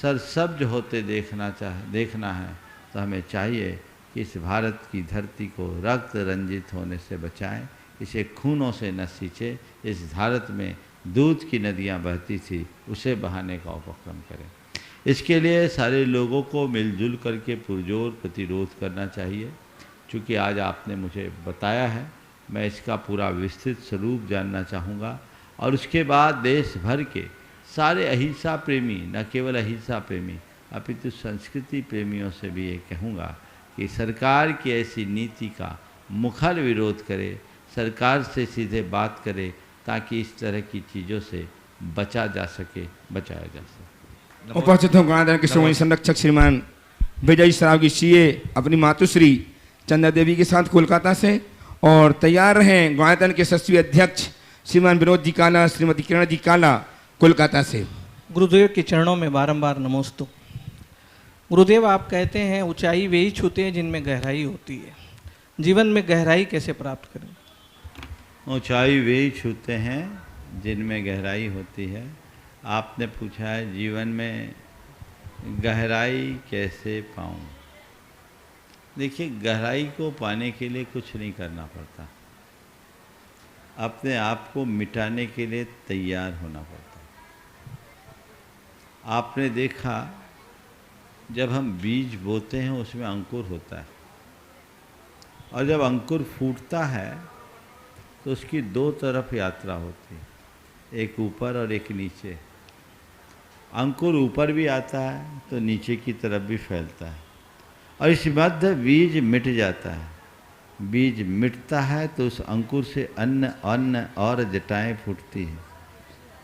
सरसब्ज होते देखना है तो हमें चाहिए कि इस भारत की धरती को रक्त रंजित होने से बचाएं, इसे खूनों से न सींचे। इस भारत में दूध की नदियां बहती थी, उसे बहाने का उपक्रम करें। इसके लिए सारे लोगों को मिलजुल करके पुरजोर प्रतिरोध करना चाहिए। चूँकि आज आपने मुझे बताया है, मैं इसका पूरा विस्तृत स्वरूप जानना चाहूँगा और उसके बाद देश भर के सारे अहिंसा प्रेमी, न केवल अहिंसा प्रेमी अपितु संस्कृति प्रेमियों से भी ये कहूँगा कि सरकार की ऐसी नीति का मुखर विरोध करे, सरकार से सीधे बात करे, ताकि इस तरह की चीज़ों से बचाया जा सके। उपस्थित हों गणाधर के श्रोमणी संरक्षक श्रीमान विजय सराव की सीए अपनी मातुश्री चंदा देवी के साथ कोलकाता से, और तैयार रहें गणाधर के यशस्वी अध्यक्ष श्रीमान विनोद जी काला, श्रीमती किरण जी काला कोलकाता से। गुरुदेव के चरणों में बारंबार नमोस्तु। गुरुदेव, आप कहते हैं ऊंचाई वे ही छूते हैं जिनमें गहराई होती है। जीवन में गहराई कैसे प्राप्त करें? ऊंचाई वे ही छूते हैं जिनमें गहराई होती है। आपने पूछा है जीवन में गहराई कैसे पाऊं। देखिए, गहराई को पाने के लिए कुछ नहीं करना पड़ता, अपने आप को मिटाने के लिए तैयार होना पड़ता। आपने देखा जब हम बीज बोते हैं उसमें अंकुर होता है, और जब अंकुर फूटता है तो उसकी 2 तरफ यात्रा होती है, एक ऊपर और एक नीचे। अंकुर ऊपर भी आता है तो नीचे की तरफ भी फैलता है, और इस मध्य बीज मिट जाता है। बीज मिटता है तो उस अंकुर से अन्न और जटाएं फूटती हैं,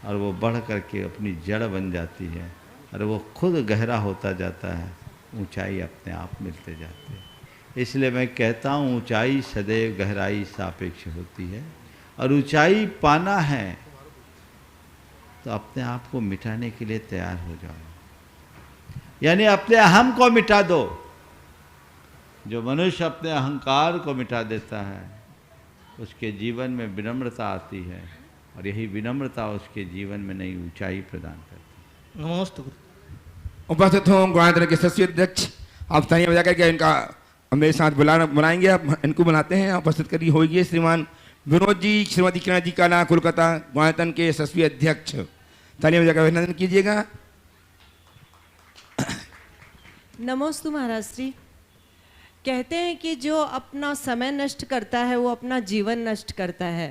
और वो बढ़ करके अपनी जड़ बन जाती है, और वो खुद गहरा होता जाता है। ऊंचाई अपने आप मिलते जाते हैं। इसलिए मैं कहता हूँ ऊंचाई सदैव गहराई सापेक्ष होती है, और ऊंचाई पाना है तो अपने आप को मिटाने के लिए तैयार हो जाओ, यानी अपने अहम को मिटा दो। जो मनुष्य अपने अहंकार को मिटा देता है उसके जीवन में विनम्रता आती है, और यही विनम्रता उसके जीवन में नई ऊंचाई प्रदान करती है। नमस्ते। उपस्थित हों गणाधर के यशस्वी अध्यक्ष, आप तालियां बजा करके इनका मेरे साथ बुलाएंगे। आप इनको बुलाते हैं, उपस्थित करी होगी श्रीमान विनोद जी, श्रीमती किरण जी काला कोलकाता गणाधर के यशस्वी अध्यक्ष। तालियां बजाकर अभिनंदन कीजिएगा। नमोस्तु महाराज श्री। कहते हैं कि जो अपना समय नष्ट करता है वो अपना जीवन नष्ट करता है।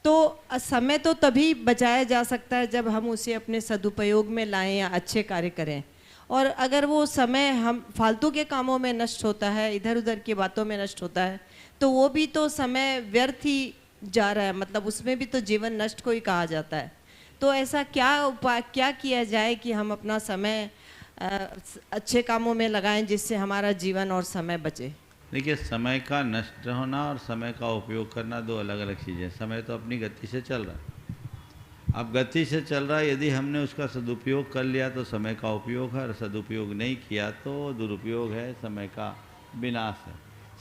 तो समय तो तभी बचाया जा सकता है जब हम उसे अपने सदुपयोग में लाएं या अच्छे कार्य करें। और अगर वो समय हम फालतू के कामों में नष्ट होता है, इधर उधर की बातों में नष्ट होता है, तो वो भी तो समय व्यर्थ ही जा रहा है, मतलब उसमें भी तो जीवन नष्ट को ही कहा जाता है। तो ऐसा क्या किया जाए कि हम अपना समय अच्छे कामों में लगाएं जिससे हमारा जीवन और समय बचे? देखिए, समय का नष्ट होना और समय का उपयोग करना दो अलग अलग चीज़ें। समय तो अपनी गति से चल रहा है, अब गति से चल रहा है, यदि हमने उसका सदुपयोग कर लिया तो समय का उपयोग है, और सदुपयोग नहीं किया तो दुरुपयोग है, समय का विनाश है।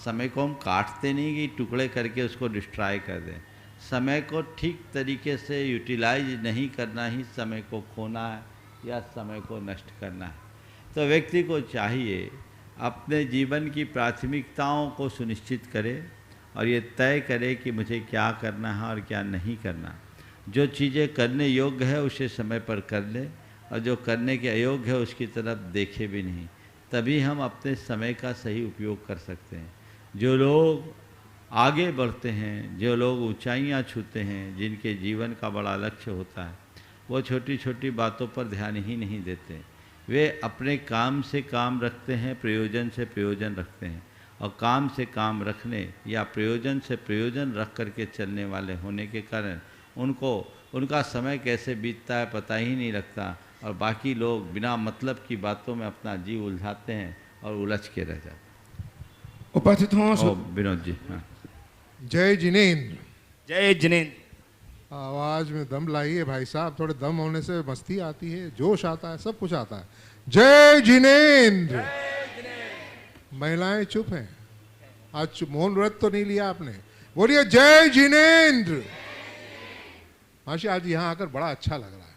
समय को हम काटते नहीं कि टुकड़े करके उसको डिस्ट्रॉय कर दें। समय को ठीक तरीके से यूटिलाइज नहीं करना ही समय को खोना है या समय को नष्ट करना है। तो व्यक्ति को चाहिए अपने जीवन की प्राथमिकताओं को सुनिश्चित करे और ये तय करे कि मुझे क्या करना है और क्या नहीं करना। जो चीज़ें करने योग्य है उसे समय पर कर ले, और जो करने के अयोग्य है उसकी तरफ देखे भी नहीं। तभी हम अपने समय का सही उपयोग कर सकते हैं। जो लोग आगे बढ़ते हैं, जो लोग ऊंचाइयां छूते हैं, जिनके जीवन का बड़ा लक्ष्य होता है, वो छोटी छोटी बातों पर ध्यान ही नहीं देते। वे अपने काम से काम रखते हैं, प्रयोजन से प्रयोजन रखते हैं, और काम से काम रखने या प्रयोजन से प्रयोजन रख करके चलने वाले होने के कारण उनको उनका समय कैसे बीतता है पता ही नहीं लगता, और बाकी लोग बिना मतलब की बातों में अपना जीव उलझाते हैं और उलझ के रह जाते हैं। उपस्थित हों विनोद जी। हाँ। जय जिनेंद्र। जय जिनेंद्र। आवाज में दम लाइए भाई साहब, थोड़े दम होने से मस्ती आती है, जोश आता है, सब कुछ आता है। जय जिनेंद्र। महिलाएं चुप हैं आज, मौन व्रत तो नहीं लिया आपने, बोलिए जय जिनेंद्र। माशी आज यहाँ आकर बड़ा अच्छा लग रहा है।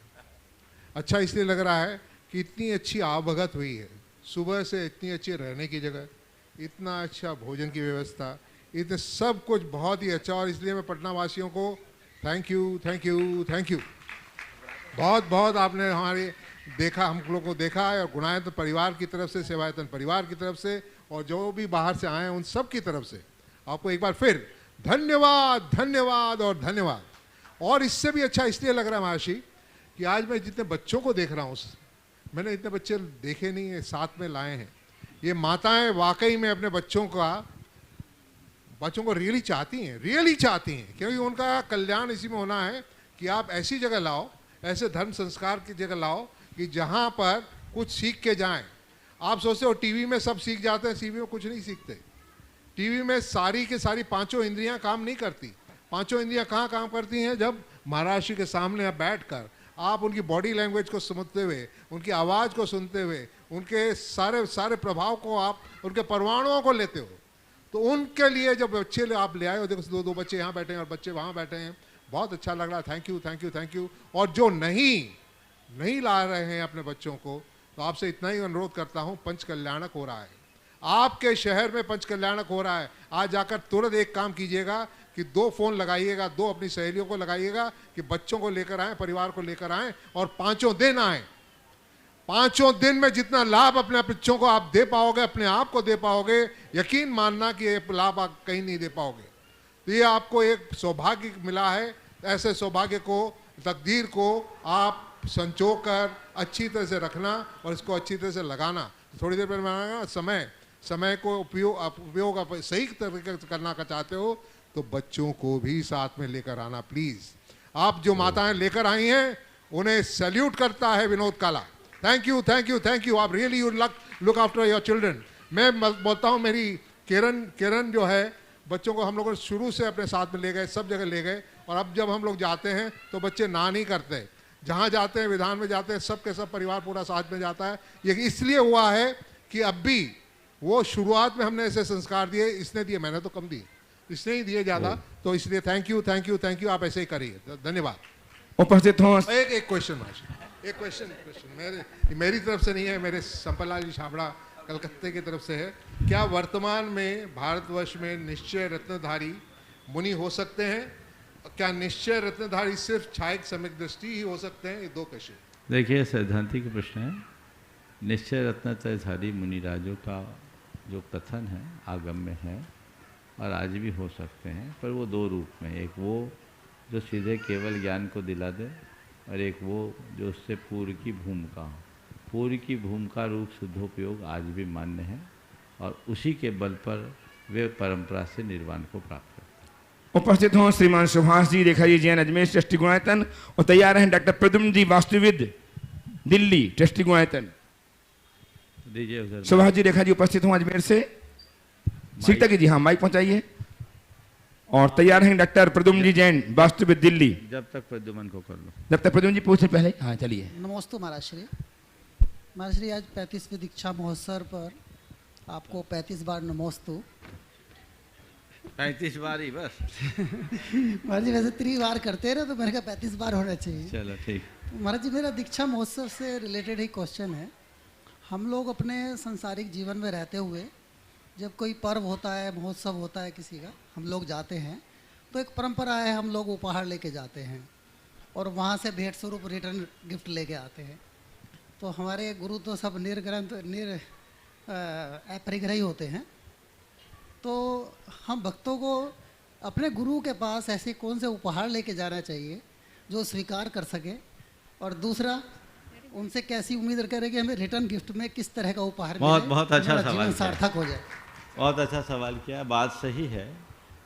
अच्छा इसलिए लग रहा है कि इतनी अच्छी आवभगत हुई है, सुबह से इतनी अच्छी रहने की जगह, इतना अच्छा भोजन की व्यवस्था, इतने सब कुछ बहुत ही अच्छा। और इसलिए मैं पटना वासियों को thank you thank you thank you बहुत बहुत आपने हमारे देखा, हम लोगों को देखा है, और गुणायतन परिवार की तरफ से, सेवायतन परिवार की तरफ से, और जो भी बाहर से आए हैं उन सब की तरफ से आपको एक बार फिर धन्यवाद धन्यवाद और धन्यवाद। और इससे भी अच्छा इसलिए लग रहा है महर्षि कि आज मैं जितने बच्चों को देख रहा हूँ, मैंने इतने बच्चे देखे नहीं है, साथ में लाए हैं। ये माताएं वाकई में अपने बच्चों को रियली चाहती हैं, क्योंकि उनका कल्याण इसी में होना है कि आप ऐसी जगह लाओ, ऐसे धर्म संस्कार की जगह लाओ कि जहाँ पर कुछ सीख के जाएं। आप सोचते हो टीवी में सब सीख जाते हैं, टीवी में कुछ नहीं सीखते। टीवी में सारी के सारी पांचों इंद्रियां काम नहीं करती। पांचों इंद्रियां कहाँ काम करती हैं? जब महाराज जी के सामने बैठकर आप उनकी बॉडी लैंग्वेज को समझते हुए, उनकी आवाज़ को सुनते हुए, उनके सारे प्रभाव को आप, उनके परमाणुओं को लेते हो, तो उनके लिए जब बच्चे आप ले आए हो, देखो दो बच्चे यहाँ बैठे हैं और बच्चे वहाँ बैठे हैं, बहुत अच्छा लग रहा है। Thank you thank you thank you. और जो नहीं ला रहे हैं अपने बच्चों को, तो आपसे इतना ही अनुरोध करता हूँ, पंच कल्याणक हो रहा है आपके शहर में, पंच कल्याणक हो रहा है। आज जाकर तुरंत एक काम कीजिएगा कि 2 फोन लगाइएगा, 2 अपनी सहेलियों को लगाइएगा कि बच्चों को लेकर आएँ, परिवार को लेकर आएँ, और 5 दिन आएँ। 5 दिन में जितना लाभ अपने बच्चों को आप दे पाओगे, अपने आप को दे पाओगे, यकीन मानना कि ये लाभ आप कहीं नहीं दे पाओगे। तो ये आपको एक सौभाग्य मिला है। ऐसे सौभाग्य को, तकदीर को आप संजो कर अच्छी तरह से रखना और इसको अच्छी तरह से लगाना। थोड़ी देर पहले मैंने समय को उपयोग आप सही तरीके से करना चाहते हो तो बच्चों को भी साथ में लेकर आना प्लीज। आप जो माताएं लेकर आई हैं उन्हें सैल्यूट करता है Vinod Kala. Thank you thank you thank you. आप really you look after your children. मैं बोलता हूँ, मेरी किरण जो है, बच्चों को हम लोग शुरू से अपने साथ में ले गए, सब जगह ले गए, और अब जब हम लोग जाते हैं तो बच्चे ना नहीं करते। जहाँ जाते हैं, विधान में जाते हैं, सब के सब परिवार पूरा साथ में जाता है। ये इसलिए हुआ है कि अब भी वो शुरुआत में हमने ऐसे संस्कार दिए, इसने दिए, मैंने तो कम दिए, इसने ही दिए ज़्यादा। तो इसलिए thank you thank you thank you. आप ऐसे ही करिए। धन्यवाद। उपस्थित हों। एक क्वेश्चन एक क्वेश्चन मेरी तरफ से नहीं है, मेरे संपतलाल जी छाबड़ा कलकत्ते की तरफ से है। क्या वर्तमान में भारतवर्ष में निश्चय रत्नधारी मुनि हो सकते हैं? क्या निश्चय रत्नधारी सिर्फ छायक सम्यक दृष्टि ही हो सकते हैं? ये 2 क्वेश्चन। देखिए, सैद्धांतिक प्रश्न है। निश्चय रत्नधारी मुनिराजों का जो कथन है आगम में है और आज भी हो सकते हैं, पर वो 2 रूप में। एक वो जो सीधे केवल ज्ञान को दिला दे, और एक वो जो उससे पूर्व की भूमिका हो। पूर्व की भूमिका रूप शुद्धोपयोग आज भी मान्य है, और उसी के बल पर वे परंपरा से निर्वाण को प्राप्त करते। उपस्थित हों श्रीमान सुभाष जी रेखा जी जैन अजमेर ट्रस्टी गुणायतन, और तैयार हैं डॉक्टर प्रद्युम्न जी वास्तुविद दिल्ली ट्रस्टी गुणायतन। दीजिए उधर सुभाष जी रेखा जी उपस्थित हों अजमेर से। सीता जी हाँ माइक पहुंचाइए। और तैयार हैं डॉक्टर प्रद्युम्न जी जैन वास्तुविद दिल्ली। जब तक प्रद्युम्न को कर लो, जब तक प्रद्युम्न जी पूछे पहले। हाँ चलिए। नमोस्तु महाराज श्री। महाराज श्री आज 35वें दीक्षा महोत्सव पर आपको 35 बार नमोस्तु। 35 बार ही बस। महाराज जी वैसे 3 बार करते रहे तो मैंने कहा 35 बार होना चाहिए। चलो ठीक। महाराज जी मेरा दीक्षा महोत्सव से रिलेटेड ही क्वेश्चन है। हम लोग अपने सांसारिक जीवन में रहते हुए जब कोई पर्व होता है, महोत्सव होता है किसी का, हम लोग जाते हैं तो एक परंपरा है, हम लोग उपहार लेके जाते हैं और वहाँ से भेंट स्वरूप रिटर्न गिफ्ट लेके आते हैं। तो हमारे गुरु तो सब निर्ग्रंथ अपरिग्रही होते हैं, तो हम भक्तों को अपने गुरु के पास ऐसे कौन से उपहार लेके जाना चाहिए जो स्वीकार कर सके, और दूसरा उनसे कैसी उम्मीद करें कि हमें रिटर्न गिफ्ट में किस तरह का उपहार बहुत मिले, बहुत अच्छा हमारा सवाल जीवन किया। सार्थक हो जाए। बहुत अच्छा सवाल किया। बात सही है।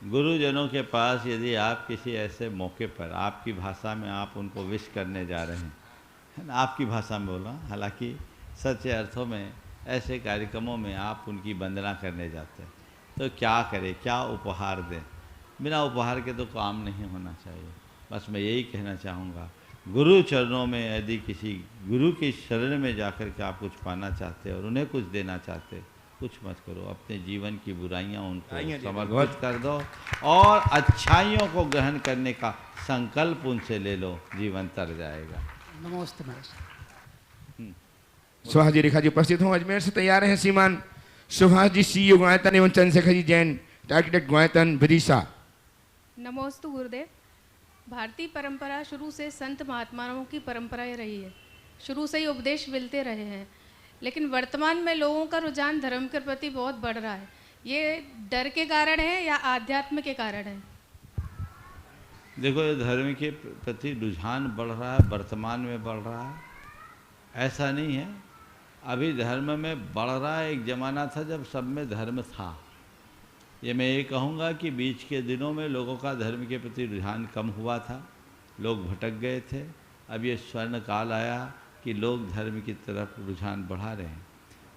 गुरुजनों के पास यदि आप किसी ऐसे मौके पर आपकी भाषा में आप उनको विश करने जा रहे हैं, है ना, आपकी भाषा में बोला, हालांकि सच्चे अर्थों में ऐसे कार्यक्रमों में आप उनकी वंदना करने जाते हैं, तो क्या करें, क्या उपहार दें? बिना उपहार के तो काम नहीं होना चाहिए। बस मैं यही कहना चाहूँगा, गुरु चरणों में यदि किसी गुरु की शरण में जाकर के आप कुछ पाना चाहते हैं और उन्हें कुछ देना चाहते, कुछ मत करो। अपने जीवन की बुराइयां उनको समर्पित कर दो और अच्छाइयों को ग्रहण करने का संकल्प उनसे ले लो, जीवन तर जाएगा। नमस्ते महाराज। सुभाष जी रेखा जी उपस्थित हों अजमेर से। तैयार हैं श्रीमान सुभाष जी CEO गुणायतन एवं चंद्रशेखर जी जैन आर्किटेक्ट गुणायतन विदिशा। नमोस्तु गुरुदेव। भारतीय परंपरा शुरू से संत महात्माओं की परंपरा रही है, शुरू से ही उपदेश मिलते रहे हैं, लेकिन वर्तमान में लोगों का रुझान धर्म के प्रति बहुत बढ़ रहा है। ये डर के कारण है या आध्यात्म के कारण है? देखो, ये धर्म के प्रति रुझान बढ़ रहा है, वर्तमान में बढ़ रहा है, ऐसा नहीं है। अभी धर्म में बढ़ रहा है। एक ज़माना था जब सब में धर्म था। ये मैं ये कहूँगा कि बीच के दिनों में लोगों का धर्म के प्रति रुझान कम हुआ था, लोग भटक गए थे। अब ये स्वर्ण काल आया कि लोग धर्म की तरफ रुझान बढ़ा रहे हैं,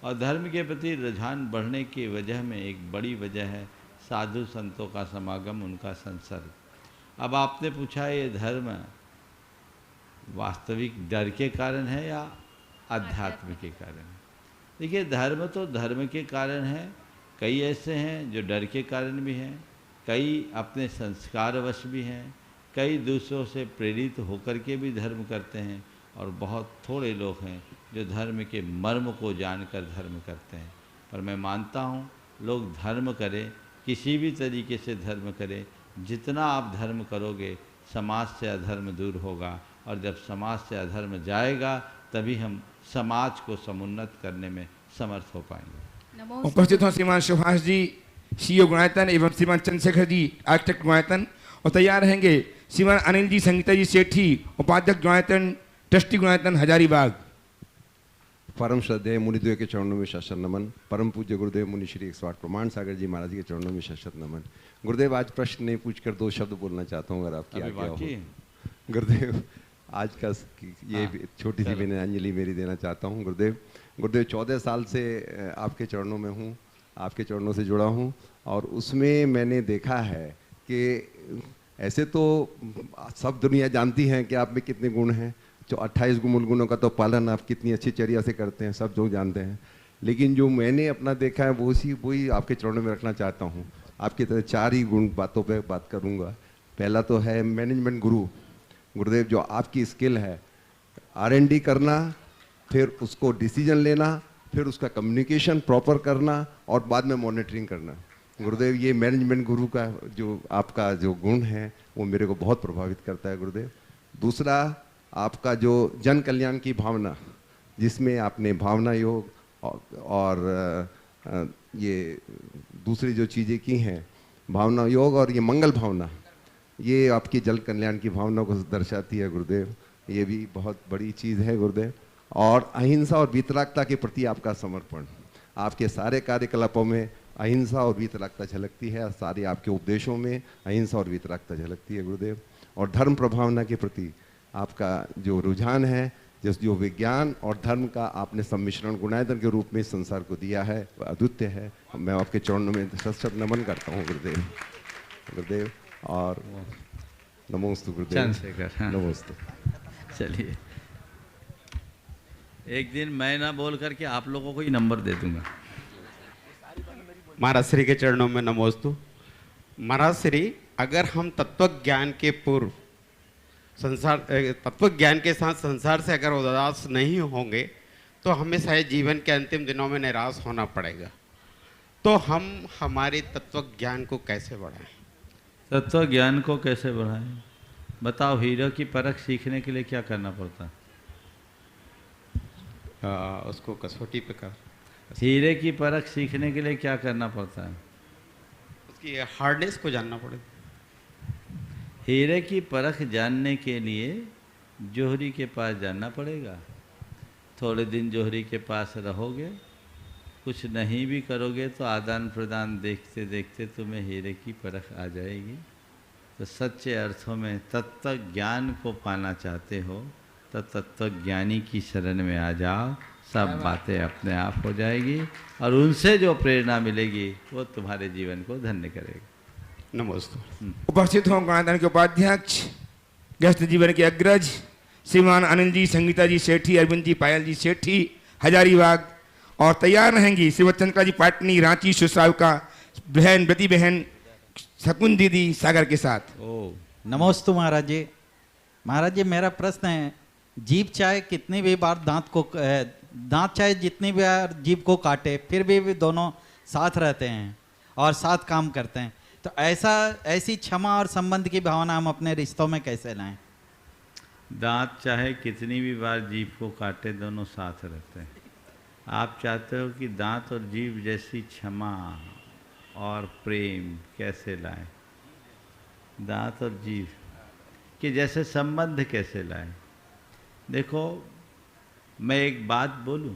और धर्म के प्रति रुझान बढ़ने की वजह में एक बड़ी वजह है साधु संतों का समागम, उनका संसर्ग। अब आपने पूछा ये धर्म वास्तविक डर के कारण है या अध्यात्म के कारण है? देखिए, धर्म तो धर्म के कारण है। कई ऐसे हैं जो डर के कारण भी हैं, कई अपने संस्कारवश भी हैं, कई दूसरों से प्रेरित होकर के भी धर्म करते हैं, और बहुत थोड़े लोग हैं जो धर्म के मर्म को जानकर धर्म करते हैं। पर मैं मानता हूँ लोग धर्म करें, किसी भी तरीके से धर्म करें, जितना आप धर्म करोगे समाज से अधर्म दूर होगा, और जब समाज से अधर्म जाएगा तभी हम समाज को समुन्नत करने में समर्थ हो पाएंगे। उपस्थित हों श्रीमान सुभाष जी CEO गुणायतन एवं श्रीमान चंद्रशेखर जी आर्किटेक्ट गुणायतन, और तैयार रहेंगे श्रीमान अनिल जी संगीता जी सेठी उपाध्यक्ष गुणायतन ट्रस्टी गुणायतन हजारीबाग। परम श्रद्धेय मुनिदेव के चरणों में शतशत नमन। परम पूज्य गुरुदेव मुनि श्री 108 प्रमाण सागर जी महाराज के चरणों में शतशत नमन। गुरुदेव, आज प्रश्न नहीं पूछकर 2 शब्द बोलना चाहता हूँ, अगर आपकी आज्ञा हो। गुरुदेव, आज का ये छोटी सी विनयाഞ്जलि मेरी देना चाहता हूँ। गुरुदेव 14 साल से आपके चरणों में हूँ, आपके चरणों से जुड़ा हूँ, और उसमें मैंने देखा है कि ऐसे तो सब दुनिया जानती है कि आप में कितने गुण हैं, जो 28 मूल गुणों का तो पालन आप कितनी अच्छी चर्या से करते हैं, सब लोग जानते हैं। लेकिन जो मैंने अपना देखा है वही आपके चरणों में रखना चाहता हूँ। आपकी तरह 4 ही गुण बातों पे बात करूँगा। पहला तो है मैनेजमेंट गुरु। गुरुदेव, जो आपकी स्किल है R&D करना, फिर उसको डिसीजन लेना, फिर उसका कम्युनिकेशन प्रॉपर करना, और बाद में मॉनिटरिंग करना। गुरुदेव, ये मैनेजमेंट गुरु का जो आपका जो गुण है वो मेरे को बहुत प्रभावित करता है। गुरुदेव, दूसरा आपका जो जन कल्याण की भावना, जिसमें आपने भावना योग और ये दूसरी जो चीज़ें की हैं, भावना योग और ये मंगल भावना, ये आपकी जल कल्याण की भावना को दर्शाती है गुरुदेव। ये भी बहुत बड़ी चीज़ है गुरुदेव। और अहिंसा और वीतरागता के प्रति आपका समर्पण, आपके सारे कार्यकलापों में अहिंसा और वीतरागता झलकती है, सारे आपके उपदेशों में अहिंसा और वीतरागता झलकती है गुरुदेव। और धर्म प्रभावना के प्रति आपका जो रुझान है, जो विज्ञान और धर्म का आपने सम्मिश्रण गुणायतन के रूप में इस संसार को दिया है, वह अद्वितीय है। मैं आपके चरणों में शत नमन करता हूँ गुरुदेव। गुरुदेव और नमोस्तु गुरुदेव। चंद्रशेखर, हाँ। नमोस्तु। चलिए, एक दिन मैं ना बोल करके आप लोगों को ही नंबर दे दूंगा। महाराज श्री के चरणों में नमोस्तु। महाराज श्री, अगर हम तत्व ज्ञान के पूर्व संसार तत्व ज्ञान के साथ संसार से अगर उदास नहीं होंगे तो हमें शायद जीवन के अंतिम दिनों में निराश होना पड़ेगा। तो हम हमारे तत्व ज्ञान को कैसे बढ़ाएं? तत्व ज्ञान को कैसे बढ़ाएं? बताओ, हीरो की परख सीखने के लिए क्या करना पड़ता है? उसको कसौटी पे कर। हीरे की परख सीखने के लिए क्या करना पड़ता है? उसकी हार्डनेस को जानना पड़ेगा। हीरे की परख जानने के लिए जोहरी के पास जाना पड़ेगा। थोड़े दिन जोहरी के पास रहोगे, कुछ नहीं भी करोगे तो आदान प्रदान देखते देखते तुम्हें हीरे की परख आ जाएगी। तो सच्चे अर्थों में तत्व ज्ञान को पाना चाहते हो तो तत्व ज्ञानी की शरण में आ जाओ, सब बातें अपने आप हो जाएगी और उनसे जो प्रेरणा मिलेगी वो तुम्हारे जीवन को धन्य करेगी। नमस्ते। उपस्थित हों गणाधान के उपाध्यक्ष, गृहस्थ जीवन के अग्रज श्रीमान आनंद जी, संगीता जी सेठी, अरविंद जी, पायल जी सेठी, हजारीबाग। और तैयार रहेंगी श्रीमती चंद्रिका जी पाटनी, रांची, सुश्राविका बहन, ब्रति बहन, शकुन दीदी सागर के साथ। नमोस्तु महाराज जी। महाराज जी, मेरा प्रश्न है, जीभ चाहे कितनी भी बार दांत चाहे जितनी बार जीभ को काटे फिर भी दोनों साथ रहते हैं और साथ काम करते हैं, तो ऐसी क्षमा और संबंध की भावना हम अपने रिश्तों में कैसे लाएं? दांत चाहे कितनी भी बार जीभ को काटे, दोनों साथ रहते हैं। आप चाहते हो कि दांत और जीभ जैसी क्षमा और प्रेम कैसे लाएं? दांत और जीभ के जैसे संबंध कैसे लाएं? देखो, मैं एक बात बोलूं,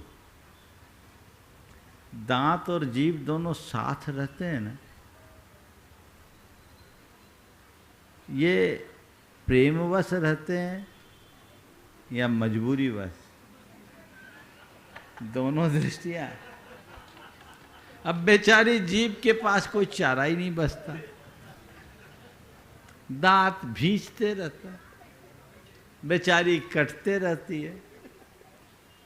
दांत और जीभ दोनों साथ रहते हैं ना, ये प्रेमवश रहते हैं या मजबूरीवश? दोनों दृष्टियां। अब बेचारी जीभ के पास कोई चारा ही नहीं बचता, दांत भींचते रहता, बेचारी कटते रहती है।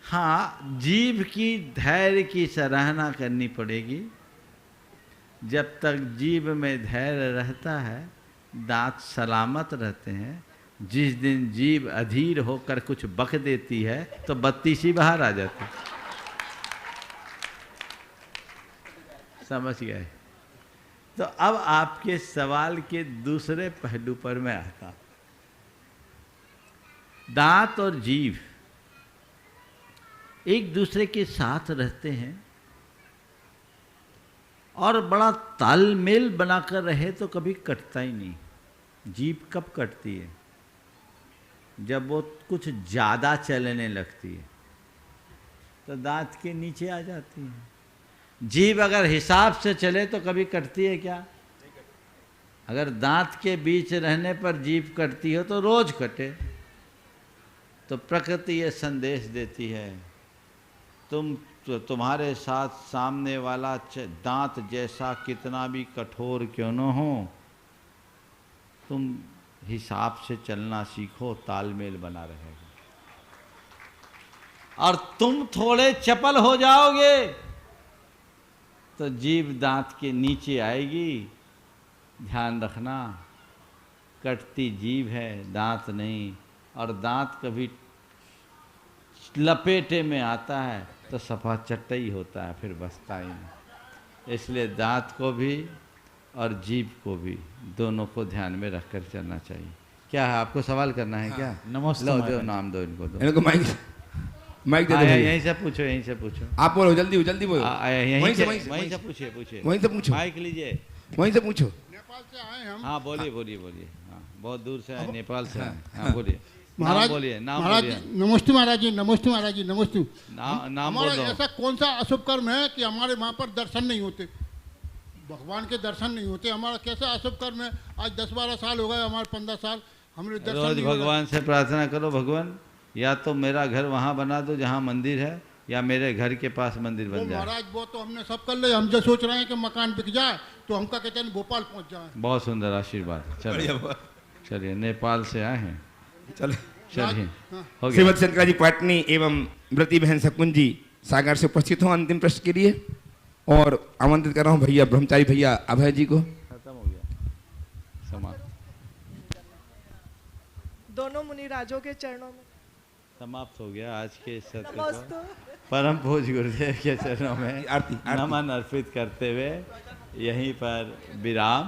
हाँ, जीभ की धैर्य की सराहना करनी पड़ेगी। जब तक जीभ में धैर्य रहता है, दांत सलामत रहते हैं। जिस दिन जीभ अधीर होकर कुछ बक देती है तो बत्ती सी बाहर आ जाती है। समझ गए? तो अब आपके सवाल के दूसरे पहलू पर मैं आता हूं। दांत और जीभ एक दूसरे के साथ रहते हैं और बड़ा तालमेल बनाकर रहे तो कभी कटता ही नहीं। जीभ कब कटती है? जब वो कुछ ज़्यादा चलने लगती है तो दांत के नीचे आ जाती है। जीभ अगर हिसाब से चले तो कभी कटती है क्या? अगर दांत के बीच रहने पर जीभ कटती हो तो रोज कटे। तो प्रकृति ये संदेश देती है, तुम्हारे साथ सामने वाला दांत जैसा कितना भी कठोर क्यों न हो, तुम हिसाब से चलना सीखो, तालमेल बना रहेगा। और तुम थोड़े चपल हो जाओगे तो जीभ दांत के नीचे आएगी। ध्यान रखना, कटती जीभ है, दांत नहीं। और दांत कभी लपेटे में आता है तो सफा चट्टा ही होता है, फिर बचता ही नहीं। इसलिए दांत को भी और जीभ को भी, दोनों को ध्यान में रखकर चलना चाहिए। क्या है, आपको सवाल करना है? क्या? नमस्ते। लो, दो नाम दो इनको, दो। इनको माइक दे दो। यहीं से पूछो, यहीं से पूछो। आप बोलो, जल्दी जल्दी बोलो। वहीं से पूछिए, पूछिए। वहीं से पूछो। माइक लीजिए, वहीं से पूछो। हाँ, बोलिए बोलिए बोलिए। बहुत दूर से आए, नेपाल से आए। हाँ बोलिए, नाम महाराज बोलिए, नाम महाराज बोलिए। नमस्ते महाराज जी, नमस्ते महाराज जी, नमस्ते। नाम हमारा बोल दो। ऐसा कौन सा अशुभ कर्म है कि हमारे वहाँ पर दर्शन नहीं होते, भगवान के दर्शन नहीं होते? हमारा कैसा अशुभ कर्म है? आज 10-12 साल हो गए, हमारे 15 साल हमने दर्शन रोज नहीं हो रहा। भगवान से प्रार्थना करो, भगवान या तो मेरा घर वहाँ बना दो जहाँ मंदिर है, या मेरे घर के पास मंदिर वो बन जाए। महाराज वो तो हमने सब कर लिया। हम जो सोच रहे हैं कि मकान बिक जाए तो हमका कहते हैं भोपाल पहुँच जाए। बहुत सुंदर आशीर्वाद। चलिए चलिए, नेपाल से आए हैं, चलो चलिए हो गया। श्रीमती शंकरा जी पाटनी एवं व्रती बहन शकुन जी सागर से उपस्थित हो अंतिम प्रश्न के लिए, और आमंत्रित कर रहा हूँ भैया ब्रह्मचारी भैया अभय जी को। खत्म हो गया, समाप्त। दोनों मुनिराजों के चरणों में समाप्त हो गया आज के सत्र नमस्ते। को परम पूज्य गुरुदेव के चरणों में आरती नमन अर्पित करते हुए यहीं पर विराम।